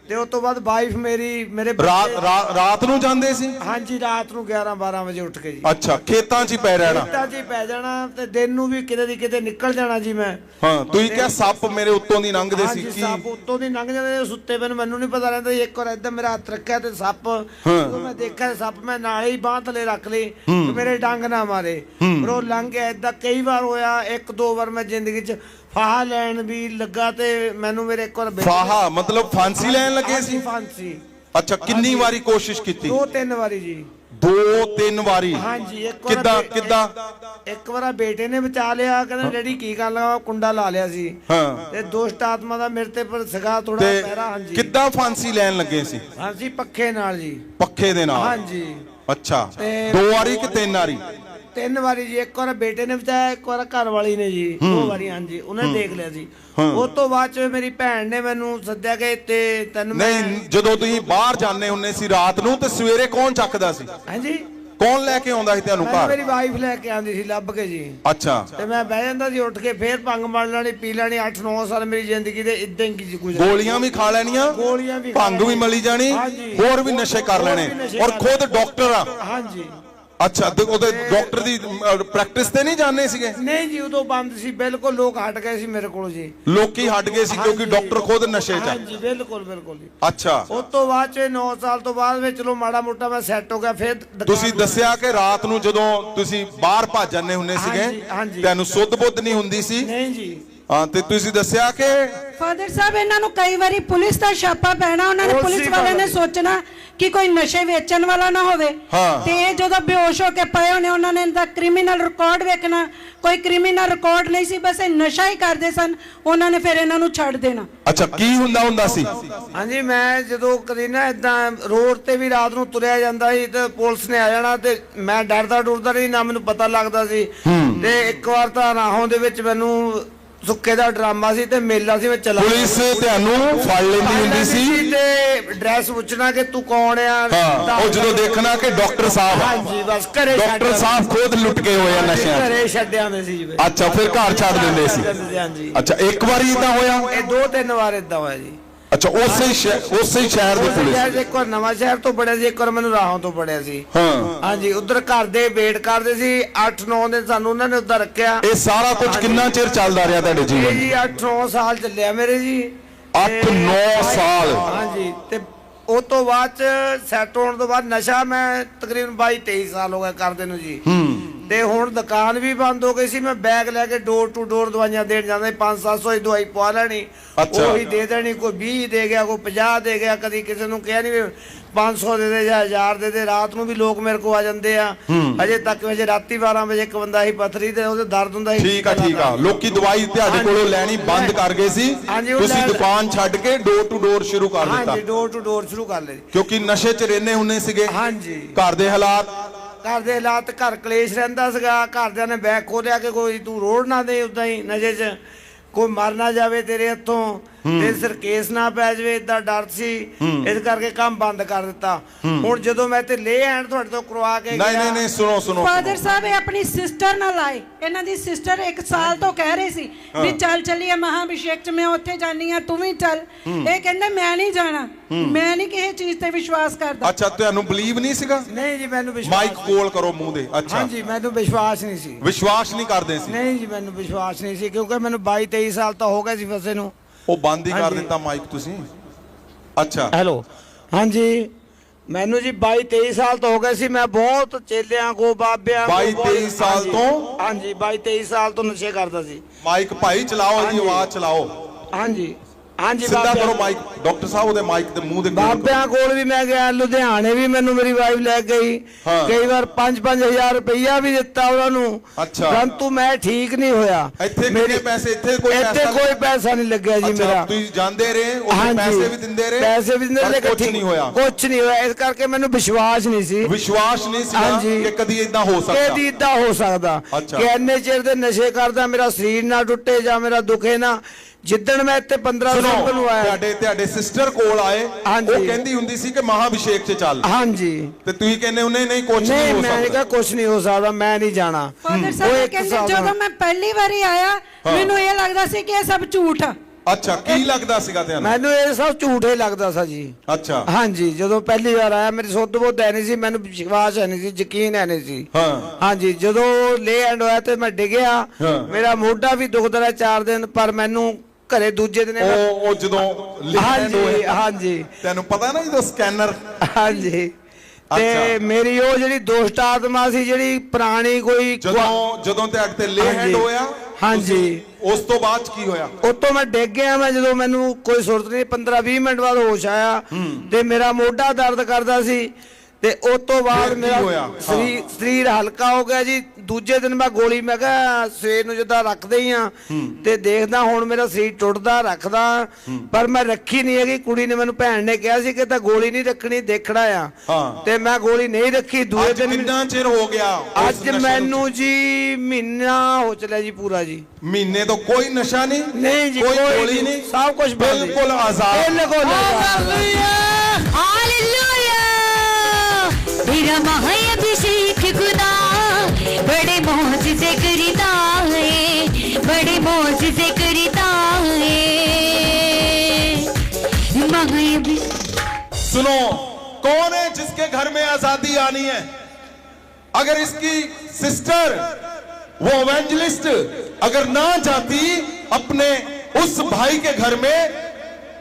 ते उस तो बाद वाइफ मेरी मेरे रात नूं जांदे सी? हाँ जी, रात नूं 11-12 बजे उठ के जी। अच्छा, खेतां 'च ही पै रहना? खेतां 'ਚ ਹੀ ਪੈ ਜਾਣਾ ਤੇ ਦਿਨ ਨੂੰ ਵੀ ਕਿਤੇ ਦੀ ਕਿਤੇ ਨਿਕਲ ਜਾਣਾ ਜੀ ਮੈਂ। ਹਾਂ, ਤੁਸੀਂ ਕਿਹਾ ਸੱਪ ਮੇਰੇ ਉੱਤੋਂ ਦੀ ਲੰਘਦੇ ਸੀ? ਕੀ ਸੱਪ ਉੱਤੋਂ ਦੀ ਲੰਘ ਜਾਂਦੇ, ਸੁੱਤੇ ਪਏ ਮੈਨੂੰ ਨਹੀਂ ਪਤਾ ਰਹਿੰਦਾ। ਇੱਕ ਵਾਰ ਏਦਾਂ ਮੇਰਾ ਹੱਥ ਰੱਖਿਆ ਤੇ ਸੱਪ, ਜਦੋਂ ਮੈਂ ਦੇਖਿਆ ਸੱਪ, ਮੈਂ ਨਾਲੇ ਹੀ ਬਾਂਹ ਥੱਲੇ ਰੱਖ ਲਈ ਕਿ ਮੇਰੇ ਡੰਗ ਨਾ ਮਾਰੇ। ਪਰ ਉਹ ਲੰਘ ਗਿਆ। ਏਦਾਂ ਕਈ ਵਾਰ ਹੋਇਆ, 1-2 ਵਾਰ ਮੈਂ ਜ਼ਿੰਦਗੀ 'ਚ ਫਾਹਾ ਲੈਣ ਵੀ ਲੱਗਾ ਤੇ ਮੈਨੂੰ ਮੇਰੇ ਇੱਕ ਵਾਰ ਫਾਹਾ ਮਤਲਬ ਫਾਂਸੀ ਲੈਣ ਲੱਗੇ ਸੀ? ਫਾਂਸੀ। ਅੱਛਾ, ਕਿੰਨੀ ਵਾਰੀ ਕੋਸ਼ਿਸ਼ ਕੀਤੀ? 2-3 ਵਾਰੀ ਜੀ। 2-3 ਵਾਰੀ? हाँ जी। एक एक बार बेटे ने बचा लिया, कहते डैडी की गल है, कुंडा ला लिया सी। हाँ। ते दुष्ट आत्मा दा मेरे ते पर सगा थोड़ा पैरा। हाँ जी। किद्दां फांसी लैन लगे सी? हाँ जी, पक्खे नाल जी। पक्खे दे नाल? हाँ जी। अच्छा, 2 वारी कि 3 वारी? 3 ਵਾਰੀ ਜੀ, ਇੱਕ ਵਾਰ ਬੇਟੇ ਨੇ ਬਚਾਇਆ, ਇੱਕ ਵਾਰ ਘਰ ਵਾਲੀ ਨੇ ਜੀ, 2 ਵਾਰੀ। ਹਾਂਜੀ, ਉਹਨੇ ਦੇਖ ਲਿਆ ਸੀ। ਉਸ ਤੋਂ ਬਾਅਦ ਚ ਮੇਰੀ ਭੈਣ ਨੇ ਮੈਨੂੰ ਸੱਦਿਆ ਕਿ ਤੇ ਤੈਨੂੰ ਨਹੀਂ, ਜਦੋਂ ਤੁਸੀਂ ਬਾਹਰ ਜਾਂਦੇ ਹੁੰਦੇ ਸੀ ਰਾਤ ਨੂੰ ਤੇ ਸਵੇਰੇ ਕੌਣ ਚੱਕਦਾ ਸੀ? ਹਾਂਜੀ, ਕੌਣ ਲੈ ਕੇ ਆਉਂਦਾ ਸੀ ਤੁਹਾਨੂੰ ਘਰ? ਮੇਰੀ ਵਾਈਫ ਲੈ ਕੇ ਆਉਂਦੀ ਸੀ ਲੱਭ ਕੇ ਜੀ। ਅੱਛਾ। ਤੇ ਮੈਂ ਬਹਿ ਜਾਂਦਾ ਸੀ, ਉੱਠ ਕੇ ਫੇਰ ਭੰਗ ਮੜ ਲੈਣੀ, ਪੀ ਲੈਣੀ। 8-9 ਸਾਲ ਮੇਰੀ ਜ਼ਿੰਦਗੀ ਦੇ ਇਦਾਂ ਹੀ ਗੁਜ਼ਰੇ। ਗੋਲੀਆਂ ਵੀ ਖਾ ਲੈਣੀਆਂ, ਗੋਲੀਆਂ ਵੀ, ਭੰਗ ਵੀ ਮਲੀ ਜਾਣੀ, ਹੋਰ ਵੀ ਨਸ਼ੇ ਕਰ ਲੈਣੇ, ਔਰ ਖੁਦ ਡਾਕਟਰ ਆ। ਹਾਂਜੀ। ਅੱਛਾ, ਤੇ ਉਹਦੇ ਡਾਕਟਰ ਦੀ ਪ੍ਰੈਕਟਿਸ ਤੇ ਨਹੀਂ ਜਾਂਦੇ ਸੀਗੇ? ਨਹੀਂ ਜੀ, ਉਦੋਂ ਬੰਦ ਸੀ ਬਿਲਕੁਲ। ਲੋਕ ਹਟ ਗਏ ਸੀ ਮੇਰੇ ਕੋਲ ਜੀ। ਲੋਕੀ ਹਟ ਗਏ ਸੀ ਕਿਉਂਕਿ ਡਾਕਟਰ ਖੁਦ ਨਸ਼ੇ 'ਚ। ਹਾਂਜੀ, ਬਿਲਕੁਲ ਬਿਲਕੁਲ ਜੀ। ਅੱਛਾ। ਉਸ ਤੋਂ ਬਾਅਦ ਚ 9 ਸਾਲ ਤੋਂ ਬਾਅਦ ਵਿੱਚ ਚਲੋ ਮਾੜਾ ਮੋਟਾ ਮੈਂ ਸੈੱਟ ਹੋ ਗਿਆ। ਫਿਰ ਤੁਸੀਂ ਦੱਸਿਆ ਕਿ ਰਾਤ ਨੂੰ ਜਦੋਂ ਤੁਸੀਂ ਬਾਹਰ ਭੱਜ ਜਾਂਦੇ ਹੁੰਦੇ ਸੀਗੇ, ਤੁਹਾਨੂੰ ਸੁੱਧ ਬੁੱਧ ਨਹੀਂ ਹੁੰਦੀ ਸੀ? ਨਹੀਂ ਜੀ। ਹਾਂ, ਤੇ ਤੁਸੀਂ ਦੱਸਿਆ ਕਿ ਫਾਦਰ ਸਾਹਿਬ ਇਹਨਾਂ ਨੂੰ ਕਈ ਵਾਰੀ ਪੁਲਿਸ ਦਾ ਛਾਪਾ ਪੈਣਾ, ਉਹਨਾਂ ਨੇ ਪੁਲਿਸ ਵਾਲਿਆਂ ਨੇ ਸੋਚਣਾ ਕਿ ਕੋਈ ਨਸ਼ੇ ਵੇਚਣ ਵਾਲਾ ਨਾ ਹੋਵੇ, ਤੇ ਇਹ ਜਦੋਂ ਬੇਹੋਸ਼ ਹੋ ਕੇ ਪਏ ਹੋਣੇ, ਉਹਨਾਂ ਨੇ ਇਹਦਾ ਕ੍ਰਿਮੀਨਲ ਰਿਕਾਰਡ ਵੇਖਣਾ। ਕੋਈ ਕ੍ਰਿਮੀਨਲ ਰਿਕਾਰਡ ਨਹੀਂ ਸੀ, ਬਸ ਇਹ ਨਸ਼ਾ ਹੀ ਕਰਦੇ ਸਨ। ਉਹਨਾਂ ਨੇ ਫਿਰ ਇਹਨਾਂ ਨੂੰ ਛੱਡ ਦੇਣਾ। ਅੱਛਾ, ਕੀ ਹੁੰਦਾ ਸੀ? ਹਾਂਜੀ, ਮੈਂ ਜਦੋਂ ਕਦੇ ਨਾ ਇਦਾਂ ਰੋਡ ਤੇ ਵੀ ਰਾਤ ਨੂੰ ਤੁਰਿਆ ਜਾਂਦਾ ਸੀ ਤੇ ਪੁਲਿਸ ਨੇ ਆ ਜਾਣਾ, ਤੇ ਮੈਂ ਡਰਦਾ ਡੁਰਦਾ ਨਹੀਂ, ਨਾ ਮੈਨੂੰ ਪਤਾ ਲੱਗਦਾ ਸੀ। ਤੇ ਇੱਕ ਵਾਰ ਤਾਂ ਰਾਹੋਂ ਦੇ ਵਿੱਚ ਮੈਨੂੰ ਸੁੱਕੇ ਦਾ ਡਰਾਮਾ ਸੀ ਤੇ ਮੇਲਾ ਸੀ, ਮੈਂ ਚਲਾ। ਪੁਲਿਸ ਤੁਹਾਨੂੰ ਫੜ ਲੈਂਦੀ ਹੁੰਦੀ ਸੀ ਤੇ ਡਰੈਸ ਪੁੱਛਣਾ ਕਿ ਤੂੰ ਕੌਣ ਆ। ਉਹ ਜਦੋਂ ਦੇਖਣਾ ਕਿ ਡਾਕਟਰ ਸਾਹਿਬ। ਹਾਂਜੀ, ਬਸ ਘਰੇ ਡਾਕਟਰ ਸਾਹਿਬ ਖੁਦ ਲੁੱਟ ਕੇ ਹੋਏ ਆ ਨਸ਼ਿਆਂ 'ਚ। ਘਰੇ ਛੱਡਿਆ ਹੁੰਦੇ ਸੀ ਜੀ। ਅੱਛਾ, ਫਿਰ ਘਰ ਛੱਡ ਦਿੰਦੇ ਸੀ? ਹਾਂਜੀ। ਅੱਛਾ, ਇੱਕ ਵਾਰੀ ਇਦਾਂ ਹੋਇਆ? ਇਹ 2-3 ਵਾਰ ਇਦਾਂ ਹੋਇਆ ਜੀ। ਅੱਛਾ, ਉਸੇ ਹੀ ਸ਼ਹਿਰ ਦੇ ਪੁਲਿਸ? ਇੱਕ ਵਾਰ ਨਵਾਂ ਸ਼ਹਿਰ ਤੋਂ ਪੜਿਆ ਸੀ, ਇੱਕ ਵਾਰ ਮੈਨੂੰ ਰਾਹੋਂ ਤੋਂ ਪੜਿਆ ਸੀ। ਹਾਂਜੀ, ਉਧਰ ਘਰ ਦੇ ਵੇਟ ਕਰਦੇ ਸੀ। 8-9 ਦਿਨ ਸਾਨੂੰ ਉਹਨਾਂ ਨੇ ਉੱਧਰ ਰੱਖਿਆ। ਇਹ ਸਾਰਾ ਕੁਝ ਕਿੰਨਾ ਚਿਰ ਚੱਲਦਾ ਰਿਹਾ ਤੁਹਾਡੇ ਜੀਵਨ? ਜੀ 8-9 ਸਾਲ ਚੱਲਿਆ ਮੇਰੇ ਜੀ। 8-9 ਸਾਲ? ਹਾਂਜੀ। ਤੇ ਉਸ ਤੋਂ ਬਾਅਦ ਚ ਸੈੱਟ ਹੋਣ ਤੋਂ ਬਾਅਦ ਨਸ਼ਾ ਮੈਂ ਤਕਰੀਬਨ 22-23 ਸਾਲ ਹੋ ਗਏ ਕਰਦੇ ਨੂੰ ਜੀ। ਤੇ ਹੁਣ ਦੁਕਾਨ ਵੀ ਬੰਦ ਹੋ ਗਈ ਸੀ। ਮੈਂ ਬੈਗ ਲੈ ਕੇ ਡੋਰ ਟੂ ਡੋਰ ਦਵਾਈਆਂ ਦੇਣ ਜਾਂਦਾ। 500-700 ਦੀ ਦਵਾਈ ਪਵਾ ਲੈਣੀ, ਉਹੀ ਦੇ ਦੇਣੀ। ਕੋਈ 20 ਦੇ ਗਿਆ, ਕੋਈ 50 ਦੇ ਗਿਆ। ਕਦੀ ਕਿਸੇ ਨੂੰ ਕਿਹਾ ਨਹੀਂ 500 ਦੇ ਦੇ ਜਾਂ 1000 ਦੇ ਦੇ। ਰਾਤ ਨੂੰ ਵੀ ਲੋਕ ਮੇਰੇ ਕੋਲ ਆ ਜਾਂਦੇ ਆ। ਅਜੇ ਤੱਕ ਵਜੇ ਰਾਤੀ 12 ਵਜੇ ਇੱਕ ਬੰਦਾ ਸੀ ਪੱਥਰੀ ਤੇ, ਉਹਦੇ ਦਰਦ ਹੁੰਦਾ ਸੀ। ਠੀਕ ਆ। ਲੋਕੀ ਦਵਾਈ ਤੁਹਾਡੇ ਕੋਲੋਂ ਲੈਣੀ ਬੰਦ ਕਰ ਗਏ ਸੀ, ਤੁਸੀਂ ਦੁਕਾਨ ਛੱਡ ਕੇ ਡੋਰ ਟੂ ਡੋਰ ਸ਼ੁਰੂ ਕਰ ਦਿੱਤਾ? ਹਾਂਜੀ, ਡੋਰ ਟੂ ਡੋਰ ਸ਼ੁਰੂ ਕਰ ਲਈ ਕਿਉਂਕਿ ਨਸ਼ੇ 'ਚ ਰਹਿੰਦੇ ਹੁੰਦੇ ਸੀਗੇ। ਹਾਂਜੀ। ਘਰ ਦੇ ਹਾਲਾਤ ਘਰ ਕਲੇਸ਼ ਰਹਿੰਦਾ ਸੀਗਾ। ਘਰਦਿਆਂ ਨੇ ਬੈਗ ਖੋਲਿਆ ਕਿ ਕੋਈ ਤੂੰ ਰੋੜ ਨਾ ਦੇ, ਉਦਾਂ ਹੀ ਨਸ਼ੇ 'ਚ ਕੋਈ ਮਰ ਨਾ ਜਾਵੇ ਤੇਰੇ ਹੱਥੋਂ, ਤੇ ਸਿਰ ਕੇਸ ਨਾ ਪੈ ਜਾਵੇ, ਇਦਾਂ ਡਰ ਸੀ। ਇਸ ਕਰਕੇ ਕੰਮ ਬੰਦ ਕਰ ਦਿੱਤਾ। ਹੁਣ ਜਦੋਂ ਮੈਂ ਤੇ ਲੈ ਆਣ ਤੁਹਾਡੇ ਤੋਂ ਕਰਵਾ ਕੇ ਨਹੀਂ ਸੁਣੋ ਫਾਦਰ ਸਾਹਿਬ, ਇਹ ਆਪਣੀ ਸਿਸਟਰ ਨਾਲ ਆਏ। ਇਹਨਾਂ ਦੀ ਸਿਸਟਰ 1 ਸਾਲ ਤੋਂ ਕਹਿ ਰਹੀ ਸੀ ਵੀ ਚੱਲ ਚੱਲੀਏ ਮਹਾਭਿਸ਼ੇਕ 'ਚ, ਮੈਂ ਉੱਥੇ ਜਾਣੀ ਆ, ਤੂੰ ਵੀ ਚੱਲ। ਇਹ ਕਹਿੰਦੇ ਮੈਂ ਨਹੀਂ ਜਾਣਾ, ਮੈਂ ਨਹੀਂ ਕਿਸੇ ਚੀਜ਼ ਤੇ ਵਿਸ਼ਵਾਸ ਕਰਦਾ। ਅੱਛਾ, ਤੁਹਾਨੂੰ ਬਲੀਵ ਨਹੀਂ ਸੀਗਾ? ਨਹੀਂ ਜੀ, ਮੈਨੂੰ ਵਿਸ਼ਵਾਸ। ਮਾਈਕ ਕੋਲ ਕਰੋ ਮੂੰਹ ਦੇ। ਅੱਛਾ। ਹਾਂਜੀ, ਮੈਨੂੰ ਵਿਸ਼ਵਾਸ ਨਹੀਂ ਸੀ। ਵਿਸ਼ਵਾਸ ਨਹੀਂ ਕਰਦੇ ਸੀ? ਨਹੀਂ ਜੀ, ਮੈਨੂੰ ਵਿਸ਼ਵਾਸ ਨਹੀਂ ਸੀ, ਕਿਉਂਕਿ ਮੈਨੂੰ 22-23 ਸਾਲ ਤਾਂ ਹੋ ਗਏ ਸੀ ਫਸੇ ਨੂੰ। ਉਹ ਬੰਦ ਹੀ ਕਰ ਦਿੱਤਾ ਮਾਈਕ ਤੁਸੀਂ? ਅੱਛਾ। ਹੈਲੋ। ਹਾਂਜੀ, ਮੈਨੂੰ ਜੀ 22-23 ਸਾਲ ਤੋਂ ਹੋ ਗਏ ਸੀ। ਮੈਂ ਬਹੁਤ ਚੇਲਿਆਂ ਕੋ, ਬਾਬਿਆਂ ਕੋ 22-23 ਸਾਲ ਤੋਂ? ਹਾਂਜੀ, 22-23 ਸਾਲ ਤੋਂ ਨਸ਼ੇ ਕਰਦਾ ਸੀ। ਮਾਈਕ ਭਾਈ ਚਲਾਓ, ਇਹਦੀ ਆਵਾਜ਼ ਚਲਾਓ। ਹਾਂਜੀ ਸਿੱਧਾ ਕਰੋ ਮਾਈਕ। ਡਾਕਟਰ ਸਾਹਿਬ ਉਹਦੇ ਮਾਈਕ ਦੇ ਮੂੰਹ ਦੇ ਕੋਲ। ਬਾਬਿਆਂ ਕੋਲ ਵੀ ਮੈਂ ਗਿਆ, ਲੁਧਿਆਣੇ ਵੀ ਮੈਨੂੰ ਮੇਰੀ ਵਾਈਫ ਲੈ ਗਈ। ਕਈ ਵਾਰ 5-5 ਹਜ਼ਾਰ ਰੁਪਈਆ ਵੀ ਦਿੱਤਾ ਉਹਨਾਂ ਨੂੰ, ਪਰੰਤੂ ਮੈਂ ਠੀਕ ਨਹੀਂ ਹੋਇਆ। ਇੱਥੇ ਕਿੰਨੇ ਪੈਸੇ? ਇੱਥੇ ਕੋਈ ਪੈਸਾ ਨਹੀਂ ਲੱਗਿਆ ਜੀ ਮੇਰਾ। ਤੁਸੀਂ ਜਾਂਦੇ ਰਹੇ, ਉਹ ਪੈਸੇ ਵੀ ਦਿੰਦੇ ਰਹੇ? ਪੈਸੇ ਵੀ ਦਿੰਦੇ ਰਹੇ, ਕੁਝ ਨਹੀਂ ਹੋਇਆ? ਕੁਝ ਨਹੀਂ ਹੋਇਆ। ਇਸ ਕਰਕੇ ਮੈਨੂੰ ਵਿਸ਼ਵਾਸ ਨਹੀਂ ਸੀ। ਵਿਸ਼ਵਾਸ ਨਹੀਂ ਸੀ ਕਿ ਕਦੀ ਇਦਾਂ ਹੋ ਸਕਦਾ? ਕਦੀ ਇਦਾਂ ਹੋ ਸਕਦਾ ਕਿ ਇੰਨੇ ਚਿਰ ਦੇ ਨਸ਼ੇ ਕਰਦਾ ਮੇਰਾ ਸਰੀਰ ਨਾ ਟੁੱਟੇ ਜਾਂ ਮੇਰਾ ਦੁਖੇ ਨਾ। ਜਿੱਦਣ ਮੈਂ ਇੱਥੇ 15 ਸਾਲ ਨੂੰ ਆਇਆ, ਤੁਹਾਡੇ ਸਿਸਟਰ ਕੋਲ ਆਏ, ਉਹ ਕਹਿੰਦੀ ਹੁੰਦੀ ਸੀ ਕਿ ਮਹਾਭਿਸ਼ੇਕ 'ਚ ਚੱਲ। ਹਾਂਜੀ। ਤੇ ਤੁਸੀਂ ਕਹਿੰਦੇ ਹੁੰਦੇ ਨਹੀਂ ਕੁਝ ਨਹੀਂ ਹੋ ਸਕਦਾ? ਮੈਂ ਕਿਹਾ ਕੁਝ ਨਹੀਂ ਹੋ ਸਕਦਾ, ਮੈਂ ਨਹੀਂ ਜਾਣਾ। ਫਾਦਰ ਸਾਹਿਬ ਕਹਿੰਦੇ ਜਦੋਂ ਮੈਂ ਪਹਿਲੀ ਵਾਰੀ ਆਇਆ, ਮੈਨੂੰ ਇਹ ਲੱਗਦਾ ਸੀ ਕਿ ਇਹ ਸਭ ਝੂਠ ਆ। ਅੱਛਾ, ਕੀ ਲੱਗਦਾ ਸੀਗਾ ਤੁਹਾਨੂੰ? ਮੈਨੂੰ ਇਹ ਸਭ ਝੂਠ ਹੀ ਲੱਗਦਾ ਸੀ ਜੀ। ਅੱਛਾ। ਹਾਂਜੀ, ਜਦੋਂ ਪਹਿਲੀ ਵਾਰ ਆਇਆ ਮੇਰੀ ਸੁੱਧ ਬੁੱਧ ਹੈ ਨਹੀਂ ਸੀ, ਮੈਨੂੰ ਵਿਸ਼ਵਾਸ ਹੈ ਨਹੀਂ ਸੀ, ਯਕੀਨ ਹੈ ਨਹੀਂ ਸੀ। ਹਾਂਜੀ, ਜਦੋਂ ਲੇ ਐਂਡ ਹੋਇਆ ਤੇ ਮੈਂ ਡਿੱਗਿਆ, ਮੇਰਾ ਮੋਢਾ ਵੀ ਦੁਖਦਾ ਰਿਹਾ 4 ਦਿਨ, ਪਰ ਮੈਨੂੰ ਘਰੇ ਦੂਜੇ ਦਿਨ ਉਹ ਜਦੋਂ ਹਾਂਜੀ ਤੈਨੂੰ ਪਤਾ ਨਾ ਜਦੋਂ ਸਕੈਨਰ। ਹਾਂਜੀ। ਤੇ ਮੇਰੀ ਉਹ ਜਿਹੜੀ ਦੁਸ਼ਟ ਆਤਮਾ ਸੀ, ਜਿਹੜੀ ਪੁਰਾਣੀ ਕੋਈ, ਜਦੋਂ ਤੇ ਅੱਗ ਤੇ ਲੇ ਹੈਂਡ ਹੋਇਆ। ਹਾਂਜੀ। ਉਸ ਤੋਂ ਬਾਅਦ ਕੀ ਹੋਇਆ? ਉਤੋਂ ਮੈਂ ਡਿੱਗ ਗਿਆ। ਮੈਂ ਜਦੋਂ ਮੈਨੂੰ ਕੋਈ ਸੁਰਤ ਨਹੀਂ, 15-20 ਮਿੰਟ ਬਾਅਦ ਹੋਸ਼ ਆਇਆ ਤੇ ਮੇਰਾ ਮੋਢਾ ਦਰਦ ਕਰਦਾ ਸੀ ਤੇ ਉਸ ਤੋਂ ਬਾਅਦ ਫਿਰ ਕੀ ਮੇਰਾ ਹੋਇਆ? ਸਰੀਰ ਹਲਕਾ ਹੋ ਗਿਆ ਜੀ। ਦੂਜੇ ਦਿਨ ਮੈਂ ਗੋਲੀ, ਮੈਂ ਕਿਹਾ ਸਵੇਰ ਨੂੰ ਜਿੱਦਾਂ ਰੱਖਦੇ ਹੀ ਆ ਤੇ ਦੇਖਦਾ ਹੁਣ ਮੇਰਾ ਸਰੀਰ ਟੁੱਟਦਾ ਰੱਖਦਾ, ਪਰ ਮੈਂ ਰੱਖੀ ਨਹੀਂ ਹੈਗੀ। ਕੁੜੀ ਨੇ ਮੈਨੂੰ, ਭੈਣ ਨੇ ਕਿਹਾ ਸੀ ਕਿ ਤਾਂ ਗੋਲੀ ਨਹੀਂ ਰੱਖਣੀ, ਦੇਖਣਾ ਆ, ਤੇ ਮੈਂ ਗੋਲੀ ਨਹੀਂ ਰੱਖੀ। ਦੂਜੇ ਦਿਨ ਕਿੰਨਾ ਚਿਰ ਹੋ ਗਿਆ? ਅੱਜ ਮੈਨੂੰ ਜੀ ਮਹੀਨਾ ਹੋ ਚਲਿਆ ਜੀ ਪੂਰਾ ਜੀ। महीने तो कोई नशा नहीं, नहीं जी, कोई कोई गोली नहीं, नहीं, सब कुछ बंद है। बिल्कुल आजाद। बिल्कुल आजाद। हालेलुया तेरा महाअभिषेक खुदा बड़े मौजज़े करता है, बड़े मौजज़े करता है महाअभिषेक। सुनो, कौन है जिसके घर में आजादी आनी है? अगर इसकी सिस्टर वो एवेंजलिस्ट अगर ना जाती अपने उस भाई के घर में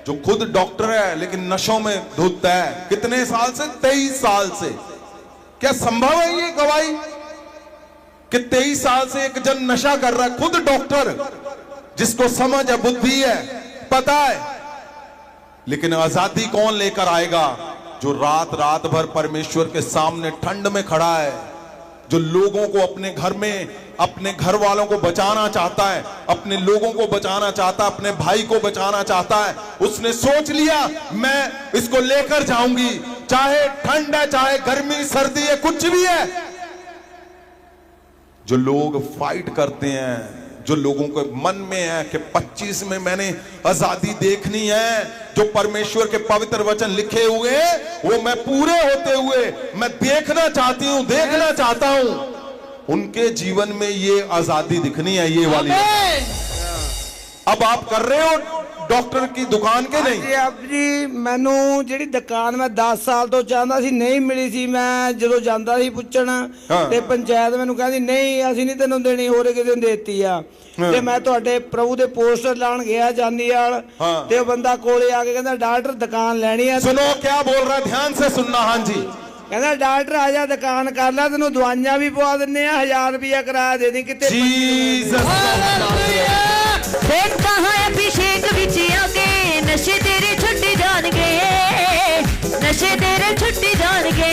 जो खुद डॉक्टर है लेकिन नशों में धुतता है, कितने साल से? 23 साल से। क्या संभव है ये गवाही कि 23 साल से एक जन नशा कर रहा है, खुद डॉक्टर, जिसको समझ है, बुद्धि है, पता है, लेकिन आजादी कौन लेकर आएगा? जो रात रात भर परमेश्वर के सामने ठंड में खड़ा है, जो लोगों को अपने घर में, अपने घर वालों को बचाना चाहता है, अपने लोगों को बचाना चाहता है, अपने भाई को बचाना चाहता है। उसने सोच लिया मैं इसको लेकर जाऊंगी, चाहे ठंड है, चाहे गर्मी सर्दी है, कुछ भी है। जो लोग फाइट करते हैं, जो लोगों के मन में है कि 25 में मैंने आजादी देखनी है, जो परमेश्वर के पवित्र वचन लिखे हुए हैं वो मैं पूरे होते हुए मैं देखना चाहती हूं, देखना चाहता हूं, उनके जीवन में ये आजादी दिखनी है, ये वाली। अब आप कर रहे हो डॉक्टर की दुकान के नहीं? जी अब जी मैनू ਜਿਹੜੀ ਦੁਕਾਨ ਮੈਂ 10 ਸਾਲ ਤੋਂ ਚਾਹੁੰਦਾ ਸੀ, ਨਹੀਂ ਮਿਲੀ ਸੀ। ਮੈਂ ਜਦੋਂ ਜਾਂਦਾ ਸੀ ਪੁੱਛਣ ਤੇ ਪੰਚਾਇਤ ਮੈਨੂੰ ਕਹਿੰਦੀ ਨਹੀਂ ਅਸੀਂ ਨਹੀਂ ਤੈਨੂੰ ਦੇਣੀ, ਹੋਰ ਕਿਸੇ ਨੂੰ ਦੇਤੀ ਆ। ਤੇ ਮੈਂ ਤੁਹਾਡੇ ਪ੍ਰਭੂ ਦੇ ਪੋਸਟਰ ਲਾਣ ਗਿਆ ਜਾਨੀਵਾਲ, ਤੇ ਉਹ ਬੰਦਾ ਕੋਲੇ ਆ ਕੇ ਕਹਿੰਦਾ ਡਾਕਟਰ ਦੁਕਾਨ ਲੈਣੀ ਆ। सुनो क्या बोल रहा है, ध्यान से सुनना। हाँ जी। ਕਹਿੰਦਾ ਡਾਕਟਰ ਆ ਜਾ ਦੁਕਾਨ ਕਰ ਲੈ, ਤੈਨੂੰ ਦਵਾਈਆਂ ਵੀ ਪਵਾ ਦਿੰਨੇ ਆ, 1000 ਰੁਪਇਆ ਕਿਰਾਇਆ ਦੇ ਦੇ ਕਿਤੇ। देख कहाँ अभिषेक बिच आगे, नशे तेरे छुट्टी जाएंगे, नशे तेरे छुट्टी जाएंगे।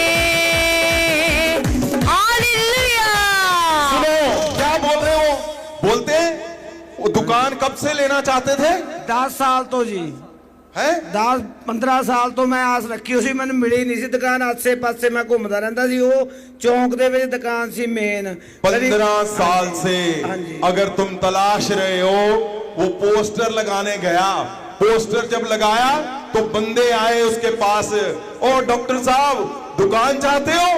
हालेलुया। सुनो क्या बोल रहे हो? बोलते हैं वो दुकान कब से लेना चाहते थे? 10 ਸਾਲ ਤੋਂ ਜੀ है 10-15 ਸਾਲ ਤੋਂ ਮੈਂ ਆਸ ਰੱਖੀ ਹੋਈ ਸੀ, ਮੈਨੂੰ ਮਿਲੀ ਨਹੀਂ ਸੀ ਦੁਕਾਨ। ਆਸੇ ਪਾਸੇ ਮੈਂ ਘੁੰਮਦਾ ਰਹਿੰਦਾ ਸੀ, ਉਹ ਚੌਂਕ ਦੇ ਵਿੱਚ ਦੁਕਾਨ ਸੀ ਮੇਨ। 15 साल से अगर तुम तलाश रहे हो, वो पोस्टर लगाने गया, पोस्टर जब लगाया तो बंदे आए उसके पास, ओ डॉक्टर साहब दुकान चाहते हो?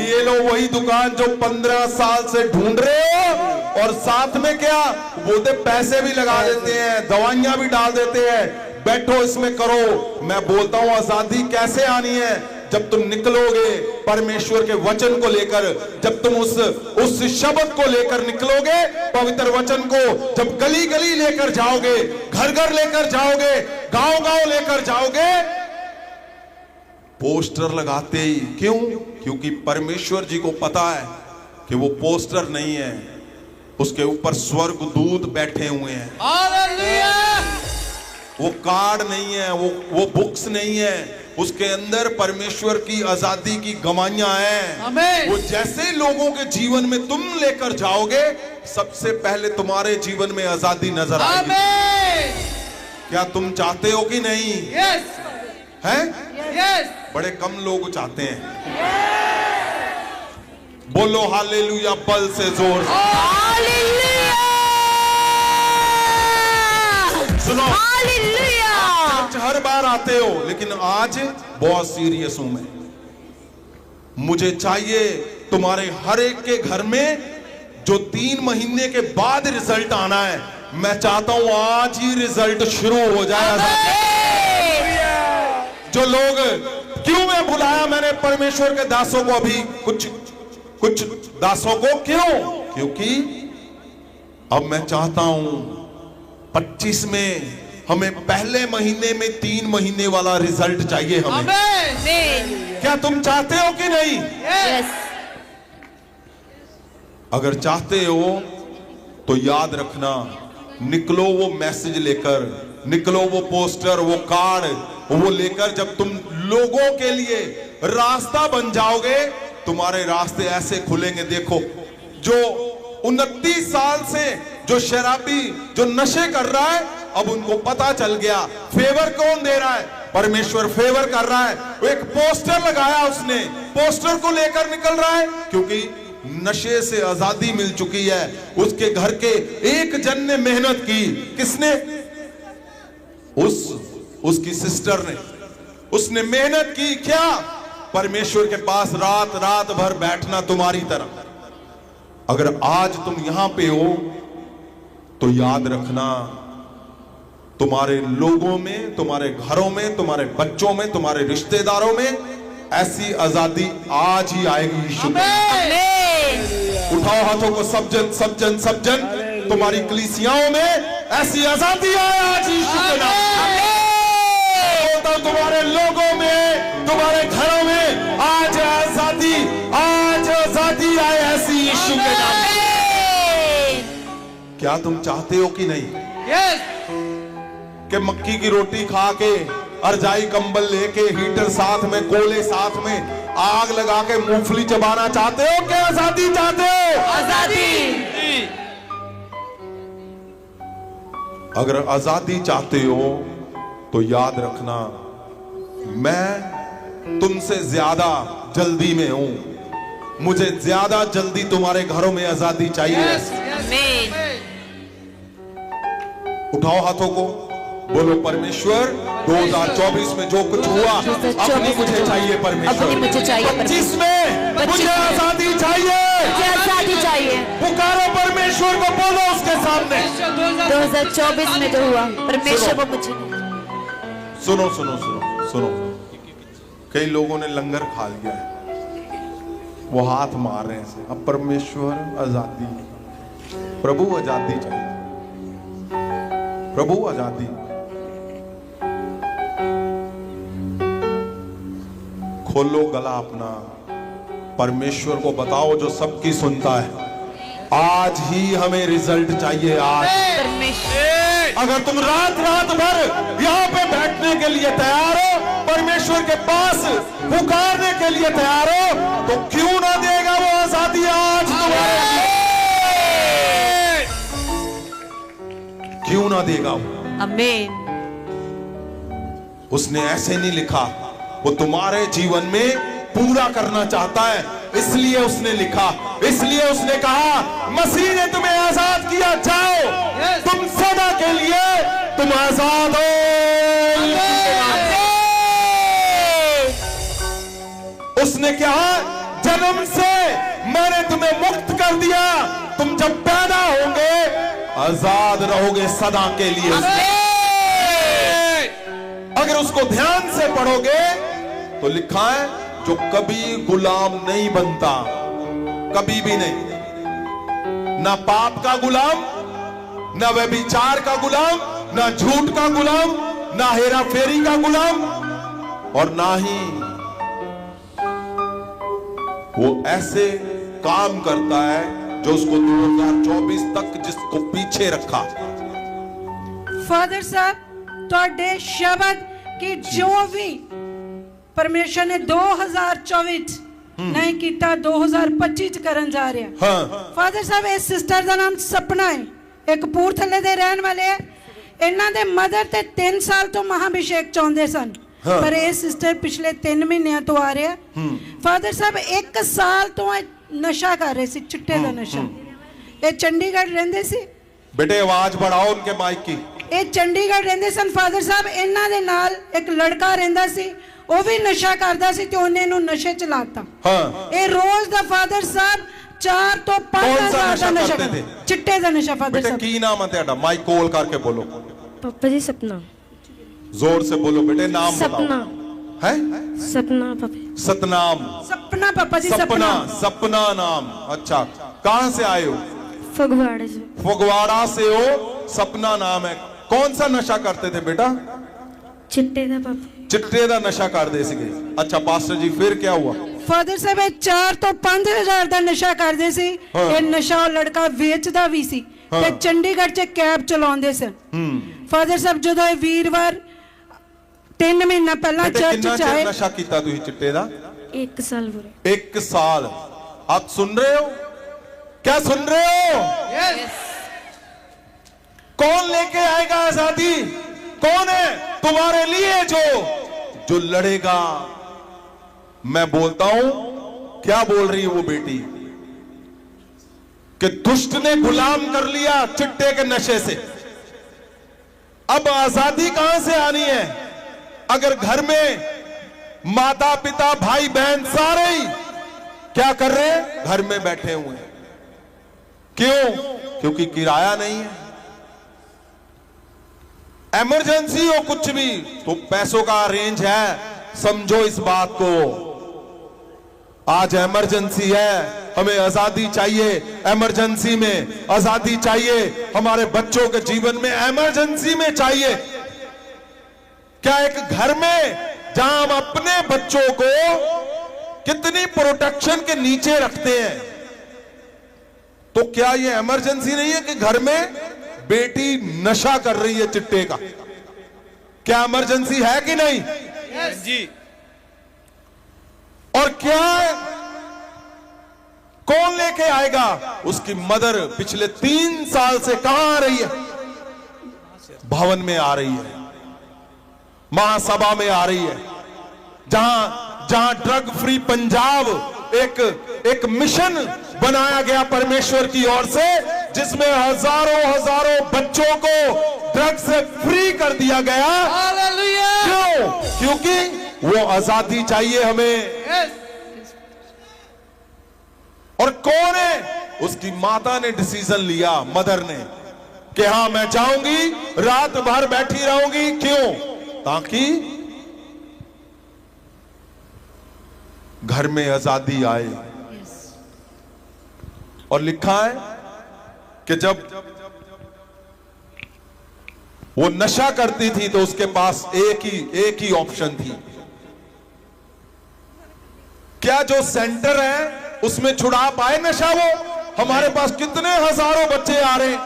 ये लो वही दुकान जो 15 साल से ढूंढ रहे हो, और साथ में क्या बोलते, पैसे भी लगा देते हैं, दवाइयां भी डाल देते हैं, बैठो इसमें करो। मैं बोलता हूं आजादी कैसे आनी है? जब तुम निकलोगे परमेश्वर के वचन को लेकर, जब तुम उस शब्द को लेकर निकलोगे, पवित्र वचन को जब गली गली लेकर जाओगे, घर घर लेकर जाओगे, गांव गांव लेकर जाओगे। पोस्टर लगाते ही क्यों? क्योंकि परमेश्वर जी को पता है कि वो पोस्टर नहीं है, उसके ऊपर स्वर्गदूत बैठे हुए हैं। हालेलुया। वो कार्ड नहीं है, वो बुक्स नहीं है, उसके अंदर परमेश्वर की आजादी की गवाहियां हैं। वो जैसे लोगों के जीवन में तुम लेकर जाओगे, सबसे पहले तुम्हारे जीवन में आजादी नजर आएगी। क्या तुम चाहते हो कि नहीं? यस हैं? यस। बड़े कम लोग चाहते हैं। बोलो हालेलुया बल से, जोर से। हालेलुया। सुनो, हालेलुया। चर्च हर बार आते हो, लेकिन आज बहुत सीरियस हूं मैं। मुझे चाहिए तुम्हारे हर एक के घर में जो 3 महीने के बाद रिजल्ट आना है, मैं चाहता हूं आज ही रिजल्ट शुरू हो जाए। जो लोग, क्यों मैं बुलाया मैंने परमेश्वर के दासों को, अभी कुछ दासों को, क्यों? क्योंकि अब मैं चाहता हूं 25 में हमें पहले महीने में 3 महीने वाला रिजल्ट चाहिए हमें। क्या तुम चाहते हो कि नहीं? यस। अगर चाहते हो तो याद रखना, निकलो वो मैसेज लेकर, निकलो वो पोस्टर, वो कार्ड, वो लेकर। जब तुम लोगों के लिए रास्ता बन जाओगे, तुम्हारे रास्ते ऐसे खुलेंगे। देखो, जो 29 साल से जो शराबी, जो नशे कर रहा है, अब उनको पता चल गया फेवर कौन दे रहा है, परमेश्वर फेवर कर रहा है। वो एक पोस्टर लगाया उसने, पोस्टर को लेकर निकल रहा है, क्योंकि नशे से आजादी मिल चुकी है। उसके घर के एक जन ने मेहनत की। किसने? उसकी सिस्टर ने। उसने मेहनत की। क्या? परमेश्वर के पास रात रात भर बैठना तुम्हारी तरह। अगर आज तुम यहां पे हो तो याद रखना, तुम्हारे लोगों में, तुम्हारे घरों में, तुम्हारे बच्चों में, तुम्हारे रिश्तेदारों में ऐसी आजादी आज ही आएगी। यीशु उठाओ हाथों को, सब जन सब जन सब जन, तुम्हारी कलीसियाओं में ऐसी आजादी आए आज यीशु के नाम। बोलता हूं, तुम्हारे लोगों में, तुम्हारे घरों में आज आजादी आए ऐसी यीशु के नाम। क्या तुम चाहते हो कि नहीं? कि मक्की की रोटी खा के, रजाई कंबल लेके, हीटर साथ में, कोले साथ में, आग लगा के मूंगफली चबाना चाहते हो? क्या आजादी चाहते हो? आजादी। अगर आजादी चाहते हो तो याद रखना, मैं तुमसे ज्यादा जल्दी में हूं। मुझे ज्यादा जल्दी तुम्हारे घरों में आजादी चाहिए। उठाओ हाथों को, बोलो परमेश्वर 2024 में जो कुछ हुआ अपनी मुझे चाहिए परमेश्वर। अपनी मुझे चाहिए 25 में मुझे आजादी चाहिए। आजादी चाहिए। पुकारो परमेश्वर को, बोलो उसके सामने। 2024 में जो हुआ परमेश्वर को मुझे। सुनो सुनो सुनो सुनो, कई लोगों ने लंगर खा लिया है, वो हाथ मार रहे हैं। अब परमेश्वर आजादी, प्रभु आजादी चाहिए, प्रभु आजादी। खोलो गला अपना, परमेश्वर को बताओ जो सबकी सुनता है, आज ही हमें रिजल्ट चाहिए। आज अगर तुम रात रात भर यहाँ पे बैठने के लिए तैयार हो, परमेश्वर के पास पुकारने के लिए तैयार हो, तो क्यों ना देगा वो आजादी आज तुम्हारे लिए? क्यों ना देगा वो? आमीन। उसने ऐसे नहीं लिखा, वो तुम्हारे जीवन में पूरा करना चाहता है, इसलिए उसने लिखा, इसलिए उसने कहा मसीह ने तुम्हें आजाद किया, जाओ तुम सदा के लिए तुम आजाद हो। उसने कहा जन्म से मैंने तुम्हें मुक्त कर दिया, तुम जब पैदा होंगे आजाद रहोगे सदा के लिए। अगर उसको ध्यान से पढ़ोगे तो लिखा है जो कभी गुलाम नहीं बनता, कभी भी नहीं, ना पाप का गुलाम, ना व्यभिचार का गुलाम, ना झूठ का गुलाम, ना हेरा फेरी का गुलाम, और ना ही वो ऐसे काम करता है जो उसको 2024 तक जिसको पीछे रखा। फादर साहब, ਤੁਹਾਡੇ ਸ਼ਬਦ ਕਿ ਜੋ ਵੀ ਪਰਮੇਸ਼ਰ ਨੇ 2024 ਨਹੀਂ ਕੀਤਾ 2025 ਚ ਕਰਨ ਜਾ ਰਿਹਾ। ਹਾਂ ਫਾਦਰ ਸਾਹਿਬ, ਇਸ ਸਿਸਟਰ ਦਾ ਨਾਮ ਸਪਨਾ ਹੈ, ਇਹ ਕਪੂਰਥਲੇ ਦੇ ਰਹਿਣ ਵਾਲੇ ਹੈ। ਇਹਨਾਂ ਦੇ ਮਦਰ ਤੇ 3 ਸਾਲ ਤੋਂ ਮਹਾਭਿਸ਼ੇਕ ਚਾਹੁੰਦੇ ਸਨ, ਪਰ ਇਹ ਸਿਸਟਰ ਪਿਛਲੇ 3 ਮਹੀਨਿਆਂ ਤੋਂ ਆ ਰਿਹਾ। ਫਾਦਰ ਸਾਹਿਬ 1 ਸਾਲ ਤੋਂ ਨਸ਼ਾ ਕਰ ਰਹੇ ਸੀ, ਚਿੱਟੇ ਦਾ ਨਸ਼ਾ। ਇਹ ਚੰਡੀਗੜ੍ਹ ਰਹਿੰਦੇ ਸੀ। बेटे आवाज बढ़ाओ उनके माइक की। ਇਹ ਚੰਡੀਗੜ੍ਹ ਰਹਿੰਦੇ ਸਨ ਫਾਦਰ ਸਾਹਿਬ। ਇਹਨਾਂ ਦੇ ਨਾਲ ਇੱਕ ਲੜਕਾ ਰਹਿੰਦਾ ਸੀ, ਉਹ ਵੀ ਨਸ਼ਾ ਕਰਦਾ ਸੀ ਤੇ ਉਹਨੇ ਇਹਨੂੰ ਨਸ਼ੇ ਚ ਲਾਤਾ। ਹਾਂ, ਇਹ ਰੋਜ਼ ਦਾ ਫਾਦਰ ਸਾਹਿਬ 4 ਤੋਂ 5 ਹਜ਼ਾਰ ਦਾ ਨਸ਼ਾ ਕਰਦੇ, ਚਿੱਟੇ ਦਾ ਨਸ਼ਾ। ਫਾਦਰ बेटे ਸਾਹਿਬ की नाम है तेरा? माइक खोल करके बोलो, पापा जी सपना। जोर से बोलो बेटे, नाम सपना है? सपना पापा। सतनाम। सपना पापा जी, सपना, सपना। सपना नाम। अच्छा, कहां से आए हो? फगवाड़े से। फगवाड़ा से हो। सपना नाम है। कौन सा नशा करते थे बेटा? चिट्टे दा पापा। चिट्टे दा नशा करते सीगे। अच्छा पास्टर जी, फिर क्या हुआ? ਫਾਦਰ ਸਾਹਿਬ ਇਹ 4 ਤੋਂ 5 ਹਜ਼ਾਰ ਦਾ ਨਸ਼ਾ ਕਰਦੇ ਸੀ। ਇਹ ਨਸ਼ਾ ਉਹ ਲੜਕਾ ਵੇਚਦਾ ਵੀ ਸੀ ਤੇ ਚੰਡੀਗੜ੍ਹ 'ਚ ਕੈਬ ਚਲਾਉਂਦੇ ਸਨ। ਫਾਦਰ ਸਾਹਿਬ ਜਦੋਂ ਇਹ ਵੀਰਵਾਰ 3 ਮਹੀਨਾ ਪਹਿਲਾਂ ਚਰਚ 'ਚ ਆਏ। ਨਸ਼ਾ ਕੀਤਾ ਤੁਸੀਂ ਚਿੱਟੇ ਦਾ? 1 साल पूरे। 1 साल। आप सुन रहे हो? क्या सुन रहे हो? कौन लेके आएगा आजादी? कौन है तुम्हारे लिए जो लड़ेगा? मैं बोलता हूं, क्या बोल रही है वो बेटी कि दुष्ट ने गुलाम कर लिया चिट्टे के नशे से। अब आजादी कहां से आनी है अगर घर में माता पिता भाई बहन सारे ही क्या कर रहे हैं? घर में बैठे हुए हैं। क्यों? क्योंकि किराया नहीं है। इमरजेंसी हो कुछ भी तो पैसों का अरेंज है, समझो इस बात को। आज इमरजेंसी है, हमें आजादी चाहिए। इमरजेंसी में आजादी चाहिए, हमारे बच्चों के जीवन में इमरजेंसी में चाहिए। क्या एक घर में जहां हम अपने बच्चों को कितनी प्रोटेक्शन के नीचे रखते हैं, तो क्या यह इमरजेंसी नहीं है कि घर में बेटी नशा कर रही है चिट्टे का? क्या इमरजेंसी है कि नहीं? जी। और क्या कौन लेके आएगा? उसकी मदर पिछले 3 साल से कहां आ रही है? भवन में आ रही है, महासभा में आ रही है, जहां ड्रग फ्री पंजाब एक मिशन बनाया गया परमेश्वर की ओर से, जिसमें हजारों बच्चों को ड्रग से फ्री कर दिया गया। क्यों? क्योंकि वो आजादी चाहिए हमें। और कौन है? उसकी माता ने डिसीजन लिया, मदर ने, कि हां मैं जाऊंगी, रात भर बैठी रहूंगी। क्यों? ताकि घर में आजादी आए। और लिखा है कि जब वो नशा करती थी तो उसके पास एक ही ऑप्शन थी। क्या जो सेंटर है उसमें छुड़ा पाए नशा? वो हमारे पास कितने हजारों बच्चे आ रहे हैं,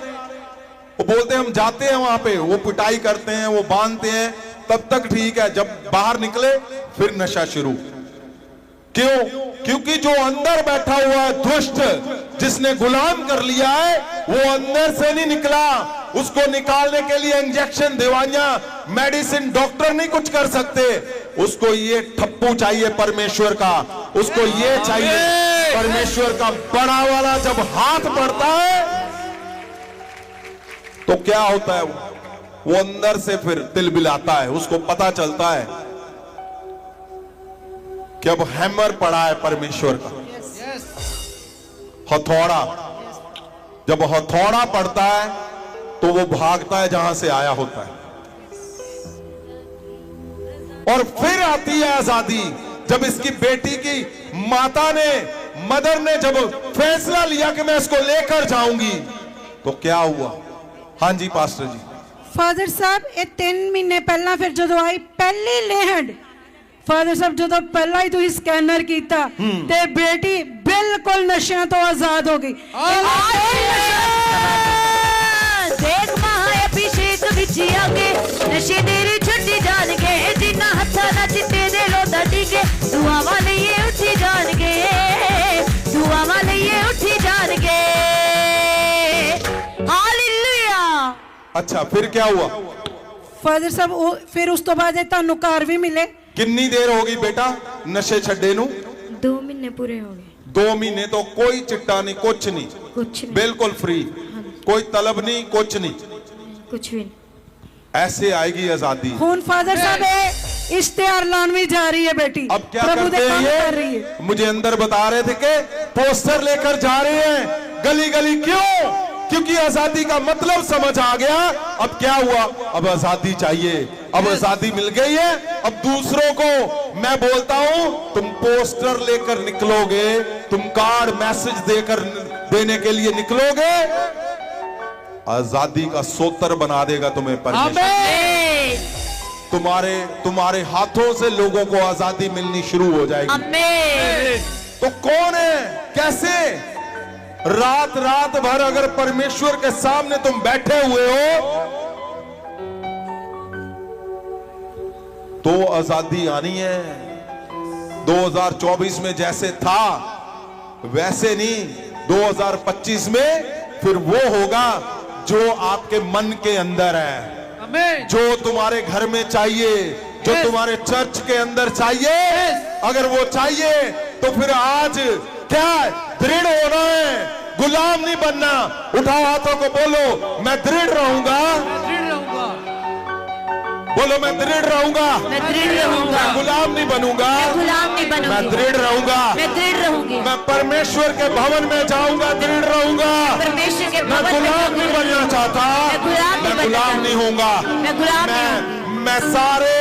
वो बोलते हैं हम जाते हैं वहां पे, वो पिटाई करते हैं, वो बांधते हैं, तब तक ठीक है, जब बाहर निकले फिर नशा शुरू। क्यों? क्योंकि जो अंदर बैठा हुआ है दुष्ट, जिसने गुलाम कर लिया है, वो अंदर से नहीं निकला। उसको निकालने के लिए इंजेक्शन, दवाइयां, मेडिसिन, डॉक्टर नहीं कुछ कर सकते। उसको ये ठप्पू चाहिए परमेश्वर का, उसको ये चाहिए परमेश्वर का बड़ा वाला। जब हाथ पड़ता है तो क्या होता है? वो अंदर से फिर तिलबिलाता है, उसको पता चलता है कि अब हैमर पड़ा है परमेश्वर का, हथौड़ा। जब हथौड़ा पड़ता है तो वो भागता है जहां से आया होता है। और फिर आती है आजादी, जब इसकी बेटी की माता ने, मदर ने जब फैसला लिया कि मैं इसको लेकर जाऊंगी, तो क्या हुआ? हाँ जी पास्टर जी। फादर साहब, ये 3 महीने पहला फिर जो आई पहली लहर, फादर साहब जो पहला ही तुम स्कैनर किया ते बेटी बिल्कुल नशे तो आजाद हो गई। देख महाअभिषेक विच आके नशे तेरी छुट्टी जाणगे, जिन्ना हत्था ना चिट्टे दे लोदा डीगे, दुआवां लईए उठी जाणगे, दुआवां लईए उठी जाणगे। हालेलुया। अच्छा फिर क्या हुआ? फादर साहब फिर उस तो बाद ਤੁਹਾਨੂੰ ਕਾਰ ਵੀ मिले। कितनी देर होगी बेटा नशे छड्डे नू? 2 महीने पूरे हो गए। 2 महीने तो कोई चिट्टा नहीं, कुछ नहीं, बिल्कुल फ्री, कोई तलब नहीं, कुछ नहीं, कुछ भी नहीं। ऐसे आएगी आजादी। हुन फादर साहब इश्तिहार लान भी जा रही है बेटी। अब क्या करते हैं ये? मुझे अंदर बता रहे थे कि पोस्टर लेकर जा रहे हैं गली गली। क्यों? क्योंकि आजादी का मतलब समझ आ गया। अब क्या हुआ? अब आजादी चाहिए, अब आजादी मिल गई है। अब दूसरों को मैं बोलता हूं, तुम पोस्टर लेकर निकलोगे, तुम कार्ड मैसेज देने के लिए निकलोगे, आजादी का सोतर बना देगा तुम्हें परमेश्वर। तुम्हारे हाथों से लोगों को आजादी मिलनी शुरू हो जाएगी। तो कौन है? कैसे? रात भर अगर परमेश्वर के सामने तुम बैठे हुए हो तो आजादी आनी है। 2024 में जैसे था वैसे नहीं, 2025 में फिर वो होगा जो आपके मन के अंदर है, आमीन। जो तुम्हारे घर में चाहिए, जो तुम्हारे चर्च के अंदर चाहिए। अगर वो चाहिए तो फिर आज क्या है? दृढ़ होना है, गुलाम नहीं बनना। उठाओ हाथों को, बोलो मैं दृढ़ रहूंगा, दृढ़ रहूंगा, बोलो मैं दृढ़ रहूंगा, मैं दृढ़ रहूंगा, मैं गुलाम नहीं बनूंगा, गुलाम नहीं मैं बनूंगी, दृढ़ रहूंगा, मैं दृढ़ रहूंगी, मैं परमेश्वर के भवन में जाऊंगा, दृढ़ रहूंगा। परमेश्वर के मैं भवन में गुलाम नहीं जाऊंगी। बनना चाहता, मैं गुलाम नहीं होऊंगा। मैं गुलाम नहीं मैं सारे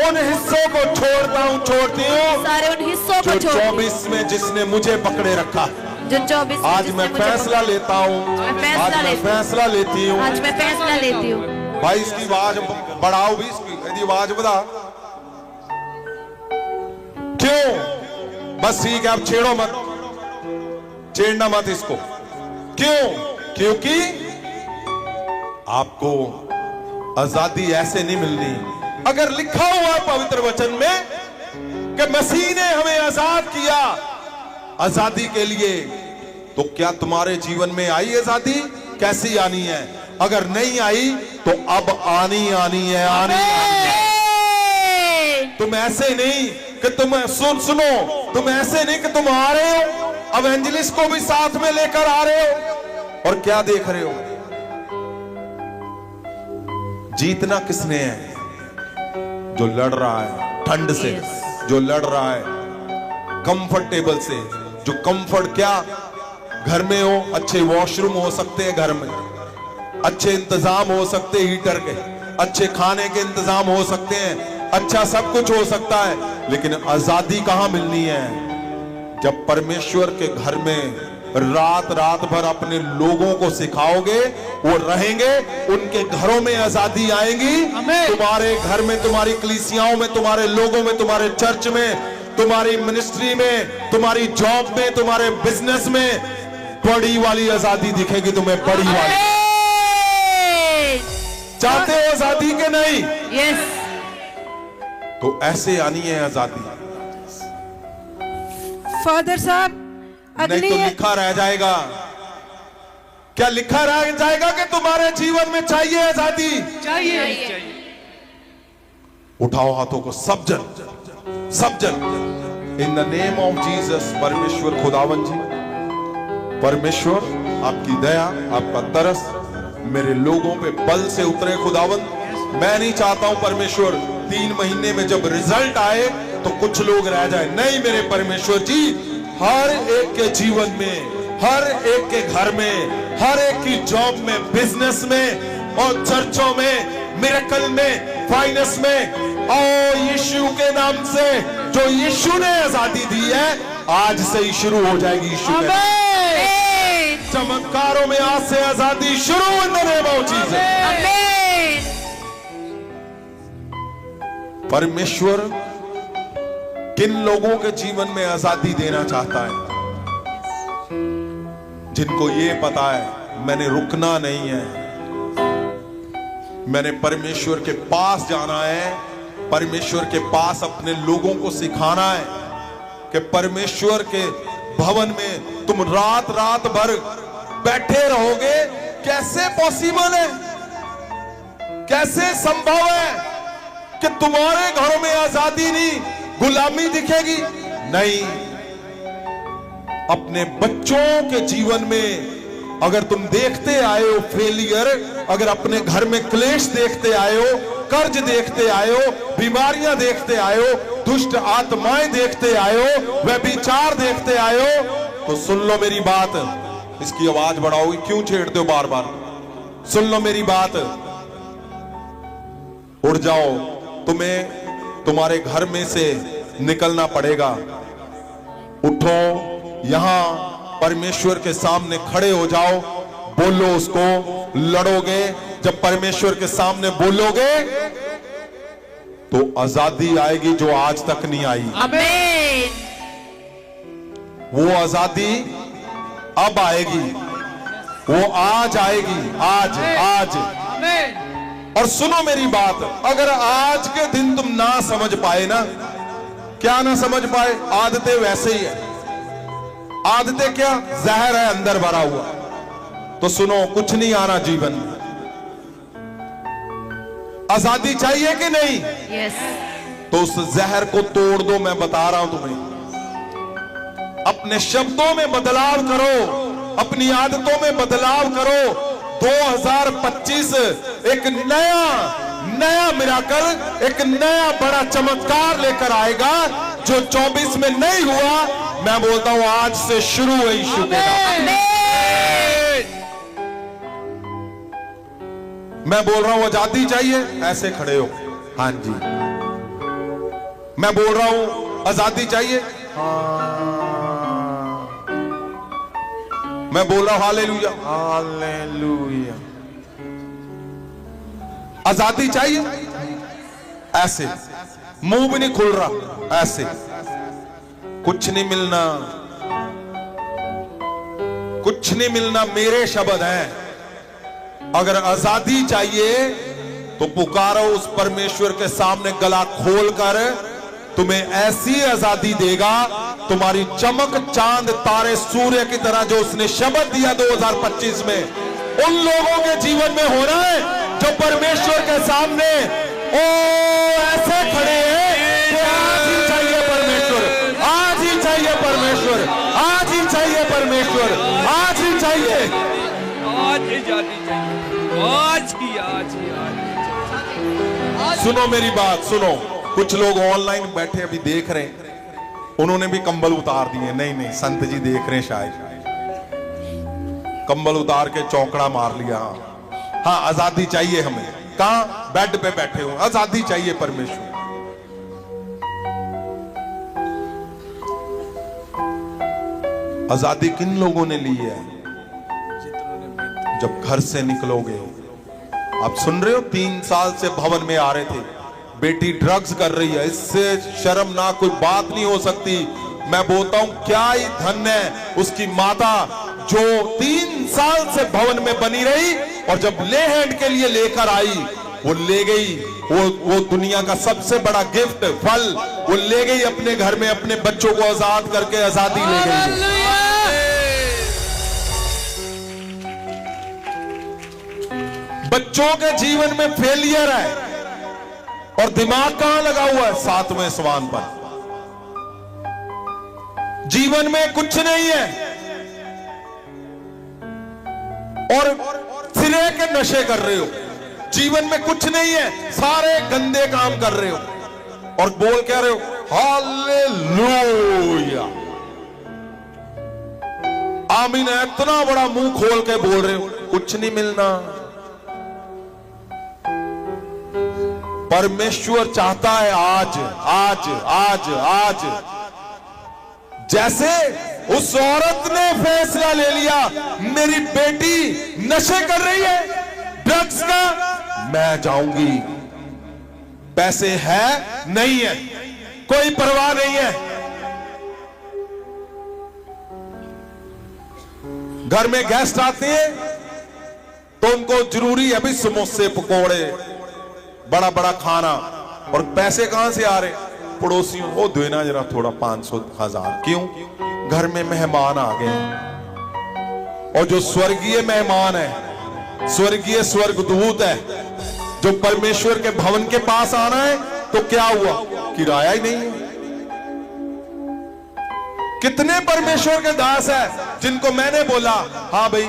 उन हिस्सों को छोड़ता हूँ, छोड़ती हूँ सारे उन हिस्सों को जो छोड़ 24 में जिसने मुझे पकड़े रखा। जो 24 आज मैं फैसला लेता हूँ, आज मैं फैसला लेती हूँ। आज मैं फैसला लेती हूँ। भाई इसकी आवाज बढ़ाओ भी, इसकी यदि आवाज बढ़ा। क्यों? बस ठीक है, अब छेड़ो मत, छेड़ना मत इसको। क्यों? क्योंकि आपको आजादी ऐसे नहीं मिलनी। अगर लिखा हुआ पवित्र वचन में कि मसीह ने हमें आजाद किया आजादी के लिए, तो क्या तुम्हारे जीवन में आई आजादी? कैसी आनी है? अगर नहीं आई तो अब आनी है, आनी है। तुम ऐसे नहीं कि तुम सुनो, तुम ऐसे नहीं कि तुम आ रहे हो, एवेंजलिस्ट को भी साथ में लेकर आ रहे हो और क्या देख रहे हो? जीतना किसने है? जो लड़ रहा है ठंड से, जो लड़ रहा है कंफर्टेबल से, जो कंफर्ट क्या घर में हो, अच्छे वॉशरूम हो सकते हैं घर में, अच्छे इंतजाम हो सकते हैं हीटर के, अच्छे खाने के इंतजाम हो सकते हैं, अच्छा सब कुछ हो सकता है, लेकिन आजादी कहां मिलनी है? जब परमेश्वर के घर में रात रात भर अपने लोगों को सिखाओगे, वो रहेंगे, उनके घरों में आजादी आएगी। तुम्हारे घर में, तुम्हारी कलीसियाओं में, तुम्हारे लोगों में, तुम्हारे चर्च में, तुम्हारी मिनिस्ट्री में, तुम्हारी जॉब में, तुम्हारे बिजनेस में बड़ी वाली आजादी दिखेगी तुम्हें, बड़ी वाली। चाहते हो आजादी के नहीं? यस। तो ऐसे आनी है आजादी, फादर साहब नहीं तो लिखा रह जाएगा। क्या लिखा रह जाएगा कि तुम्हारे जीवन में चाहिए आजादी? चाहिए। उठाओ हाथों को सब जन इन द नेम ऑफ जीसस। परमेश्वर खुदावन जी, परमेश्वर आपकी दया, आपका तरस मेरे लोगों पे बल से उतरे खुदावन। मैं नहीं चाहता हूं परमेश्वर 3 महीने में जब रिजल्ट आए तो कुछ लोग रह जाए। नहीं मेरे परमेश्वर जी, हर एक के जीवन में, हर एक के घर में, हर एक की जॉब में, बिजनेस में और चर्चों में, मिरेकल में, फाइनेंस में, और यीशु के नाम से जो यीशु ने आजादी दी है आज से ही शुरू हो जाएगी। यीशु के चमत्कारों में आज से आजादी शुरू इन द नेम ऑफ जीसस। परमेश्वर किन लोगों के जीवन में आजादी देना चाहता है? जिनको ये पता है मैंने रुकना नहीं है, मैंने परमेश्वर के पास जाना है, परमेश्वर के पास अपने लोगों को सिखाना है कि परमेश्वर के भवन में तुम रात रात भर बैठे रहोगे। कैसे पॉसिबल है? कैसे संभव है कि तुम्हारे घरों में आजादी नहीं, गुलामी दिखेगी? नहीं। अपने बच्चों के जीवन में अगर तुम देखते आए हो फेलियर, अगर अपने घर में क्लेश देखते आए हो, कर्ज देखते आए हो, बीमारियां देखते आए हो, दुष्ट आत्माएं देखते आए हो, व्यभिचार देखते आए हो, तो सुन लो मेरी बात। इसकी आवाज बढ़ाओगी क्यों? छेड़ते हो बार बार? सुन लो मेरी बात। उड़ जाओ, तुम्हें तुम्हारे घर में से निकलना पड़ेगा। उठो, यहां परमेश्वर के सामने खड़े हो जाओ, बोलो उसको, लड़ोगे। जब परमेश्वर के सामने बोलोगे तो आजादी आएगी जो आज तक नहीं आई। आमीन। वो आजादी अब आएगी, वो आज आएगी, आज। आमीन। और सुनो मेरी बात, अगर आज के दिन तुम ना समझ पाए ना, क्या ना समझ पाए, आदतें वैसे ही है। आदतें क्या, जहर है अंदर भरा हुआ। तो सुनो, कुछ नहीं आना जीवन में। आजादी चाहिए कि नहीं? यस। तो उस जहर को तोड़ दो। मैं बता रहा हूं तुम्हें, अपने शब्दों में बदलाव करो, अपनी आदतों में बदलाव करो। 2025 एक नया मिराकल, एक नया बड़ा चमत्कार लेकर आएगा जो 24 में नहीं हुआ। मैं बोलता हूं आज से शुरू है यीशु के नाम। मैं बोल रहा हूं आजादी चाहिए, ऐसे खड़े हो। हाँ जी। मैं बोल रहा हूं आजादी चाहिए, मैं बोल रहा हूं हालेलुया, हालेलुया। आजादी चाहिए, ऐसे मुंह भी नहीं खुल रहा, ऐसे कुछ नहीं मिलना, कुछ नहीं मिलना। मेरे शब्द हैं। अगर आजादी चाहिए तो पुकारो उस परमेश्वर के सामने, गला खोलकर। तुम्हें ऐसी आजादी देगा, तुम्हारी चमक चांद तारे सूर्य की तरह जो उसने शब्द दिया 2025 में, उन लोगों के जीवन में हो रहा है जो परमेश्वर के सामने ओ ऐसे खड़े हैं कि आज ही चाहिए परमेश्वर, आज ही चाहिए परमेश्वर, आज ही चाहिए परमेश्वर, आज ही चाहिए, आज ही जानी चाहिए, आज ही, आज ही, आज ही। सुनो मेरी बात, सुनो। कुछ लोग ऑनलाइन बैठे अभी देख रहे हैं, उन्होंने भी कंबल उतार दिए। नहीं, संत जी देख रहे हैं, शायद कंबल उतार के चौकड़ा मार लिया। हाँ, आजादी चाहिए हमें। कहां? बेड पे बैठे हो, आजादी चाहिए परमेश्वर। आजादी किन लोगों ने ली है? जब घर से निकलोगे। आप सुन रहे हो, 3 साल से भवन में आ रहे थे, बेटी ड्रग्स कर रही है। इससे शर्मनाक कोई बात नहीं हो सकती। मैं बोलता हूं क्या ही धन्य है उसकी माता जो 3 साल से भवन में बनी रही, और जब ले हैंड के लिए लेकर आई, वो ले गई वो दुनिया का सबसे बड़ा गिफ्ट, फल वो ले गई अपने घर में, अपने बच्चों को आजाद करके आजादी ले गई। बच्चों के जीवन में फेलियर है और दिमाग कहां लगा हुआ है? 7वें आसमान पर। जीवन में कुछ नहीं है और सिरे के नशे कर रहे हो। जीवन में कुछ नहीं है, सारे गंदे काम कर रहे हो और बोल क्या रहे हो? हालेलुया, आमीन। इतना बड़ा मुंह खोल के बोल रहे हो, कुछ नहीं मिलना। परमेश्वर चाहता है आज, आज, आज, आज। जैसे उस औरत ने फैसला ले लिया, मेरी बेटी नशे कर रही है, ड्रग्स का, मैं जाऊंगी। पैसे है नहीं है, कोई परवाह नहीं है। घर में गेस्ट आते हैं तो उनको जरूरी है भी समोसे पकोड़े, बड़ा बड़ा खाना, और पैसे कहां से आ रहे? पड़ोसियों को देना जरा थोड़ा 500 1000। क्यों? घर में मेहमान आ गए, और जो स्वर्गीय मेहमान है, स्वर्गीय स्वर्गदूत है, जो परमेश्वर के भवन के पास आना है, तो क्या हुआ? किराया ही नहीं है। कितने परमेश्वर के दास है जिनको मैंने बोला हाँ भाई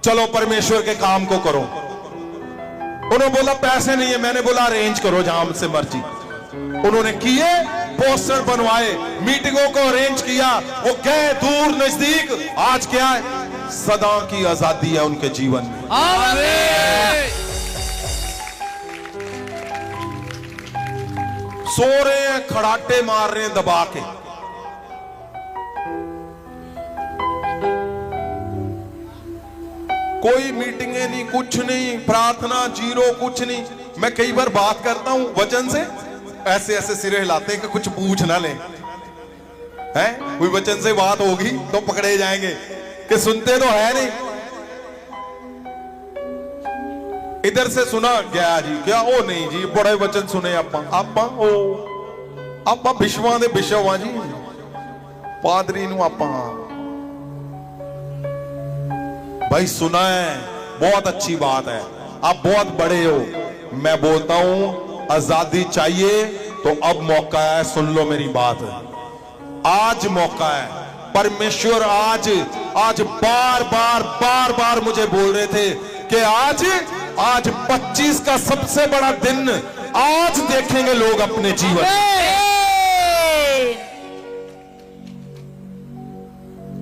चलो परमेश्वर के काम को करो, उन्होंने बोला पैसे नहीं है, मैंने बोला अरेंज करो जहां से मर्जी। उन्होंने किए, पोस्टर बनवाए, मीटिंगों को अरेंज किया, वो गए दूर नजदीक। आज क्या है? सदा की आजादी है उनके जीवन में। सो रहे हैं, खड़ाटे मार रहे हैं दबा के। कोई मीटिंगें नहीं, कुछ नहीं, प्रार्थना जीरो, कुछ नहीं। मैं कई बार बात करता हूं वचन से, ऐसे ऐसे सिरे हिलाते हैं कि कुछ पूछ ना ले, हैं? कोई वचन से बात होगी तो पकड़े जाएंगे कि सुनते तो है नहीं। इधर से सुना गया जी, क्या? ओ नहीं जी, बड़े वचन सुने आपा ओ ਆਪਾਂ ਵਿਸ਼ਵਾਂ ਦੇ ਵਿਸ਼ਵ ਆ ਜੀ पादरी नू आपा भाई सुना है, बहुत अच्छी बात है, आप बहुत बड़े हो। मैं बोलता हूं आजादी चाहिए तो अब मौका है, सुन लो मेरी बात, आज मौका है। परमेश्वर आज बार बार मुझे बोल रहे थे कि आज 25 का सबसे बड़ा दिन आज देखेंगे लोग अपने जीवन में।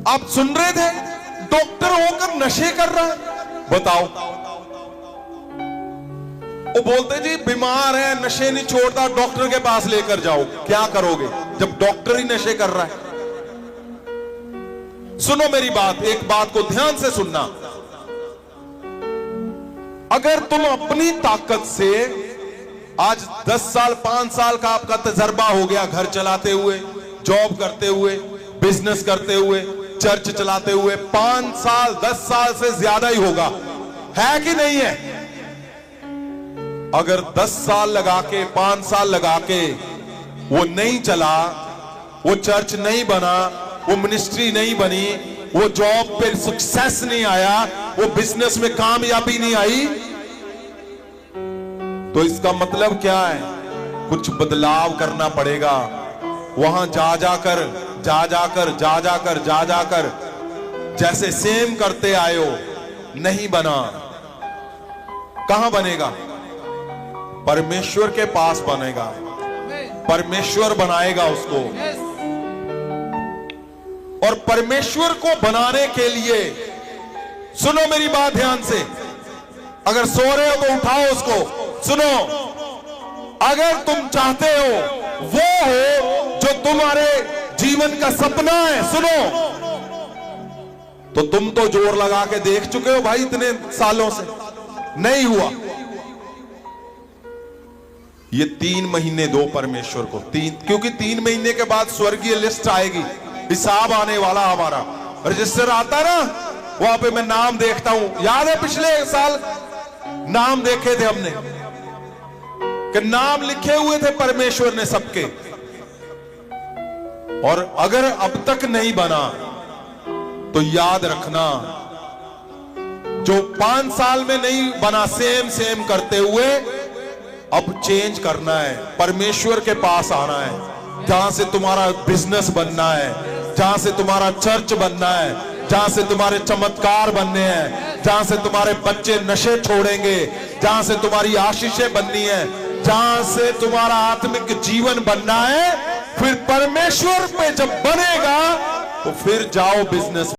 आप सुन रहे थे, डॉक्टर होकर नशे कर रहा है, बताओ। वो बोलते जी बीमार है, नशे नहीं छोड़ता, डॉक्टर के पास लेकर जाओ। क्या करोगे जब डॉक्टर ही नशे कर रहा है? सुनो मेरी बात, एक बात को ध्यान से सुनना। अगर तुम अपनी ताकत से आज 10 साल 5 साल का आपका तजर्बा हो गया, घर चलाते हुए, जॉब करते हुए, बिजनेस करते हुए, चर्च चलाते हुए, 5 साल 10 साल से ज्यादा ही होगा, है कि नहीं है? अगर 10 साल लगा के 5 साल लगा के वो नहीं चला, वो चर्च नहीं बना, वो मिनिस्ट्री नहीं बनी, वो जॉब पे सक्सेस नहीं आया, वो बिजनेस में कामयाबी नहीं आई, तो इसका मतलब क्या है? कुछ बदलाव करना पड़ेगा। वहां जा जाकर जैसे सेम करते आए हो, नहीं बना, कहां बनेगा? परमेश्वर के पास बनेगा, परमेश्वर बनाएगा उसको। और परमेश्वर को बनाने के लिए, सुनो मेरी बात ध्यान से, अगर सो रहे हो तो उठाओ उसको, सुनो, अगर तुम चाहते हो वो हो जो तुम्हारे जीवन का सपना है, सुनो, तो तुम तो जोर लगा के देख चुके हो भाई, इतने सालों से नहीं हुआ। ये 3 महीने दो परमेश्वर को, क्योंकि 3 महीने के बाद स्वर्गीय लिस्ट आएगी, हिसाब आने वाला, हमारा रजिस्टर आता ना, वहां पे मैं नाम देखता हूं। याद है पिछले साल नाम देखे थे हमने, कि नाम लिखे हुए थे परमेश्वर ने सबके, और अगर अब तक नहीं बना तो याद रखना, जो 5 साल में नहीं बना सेम करते हुए, अब चेंज करना है, परमेश्वर के पास आना है, जहां से तुम्हारा बिजनेस बनना है, जहां से तुम्हारा चर्च बनना है, जहां से तुम्हारे चमत्कार बनने हैं, जहां से तुम्हारे बच्चे नशे छोड़ेंगे, जहां से तुम्हारी आशीषें बननी है, जहां से तुम्हारा आत्मिक जीवन बनना है। फिर परमेश्वर पे जब बनेगा तो फिर जाओ बिजनेस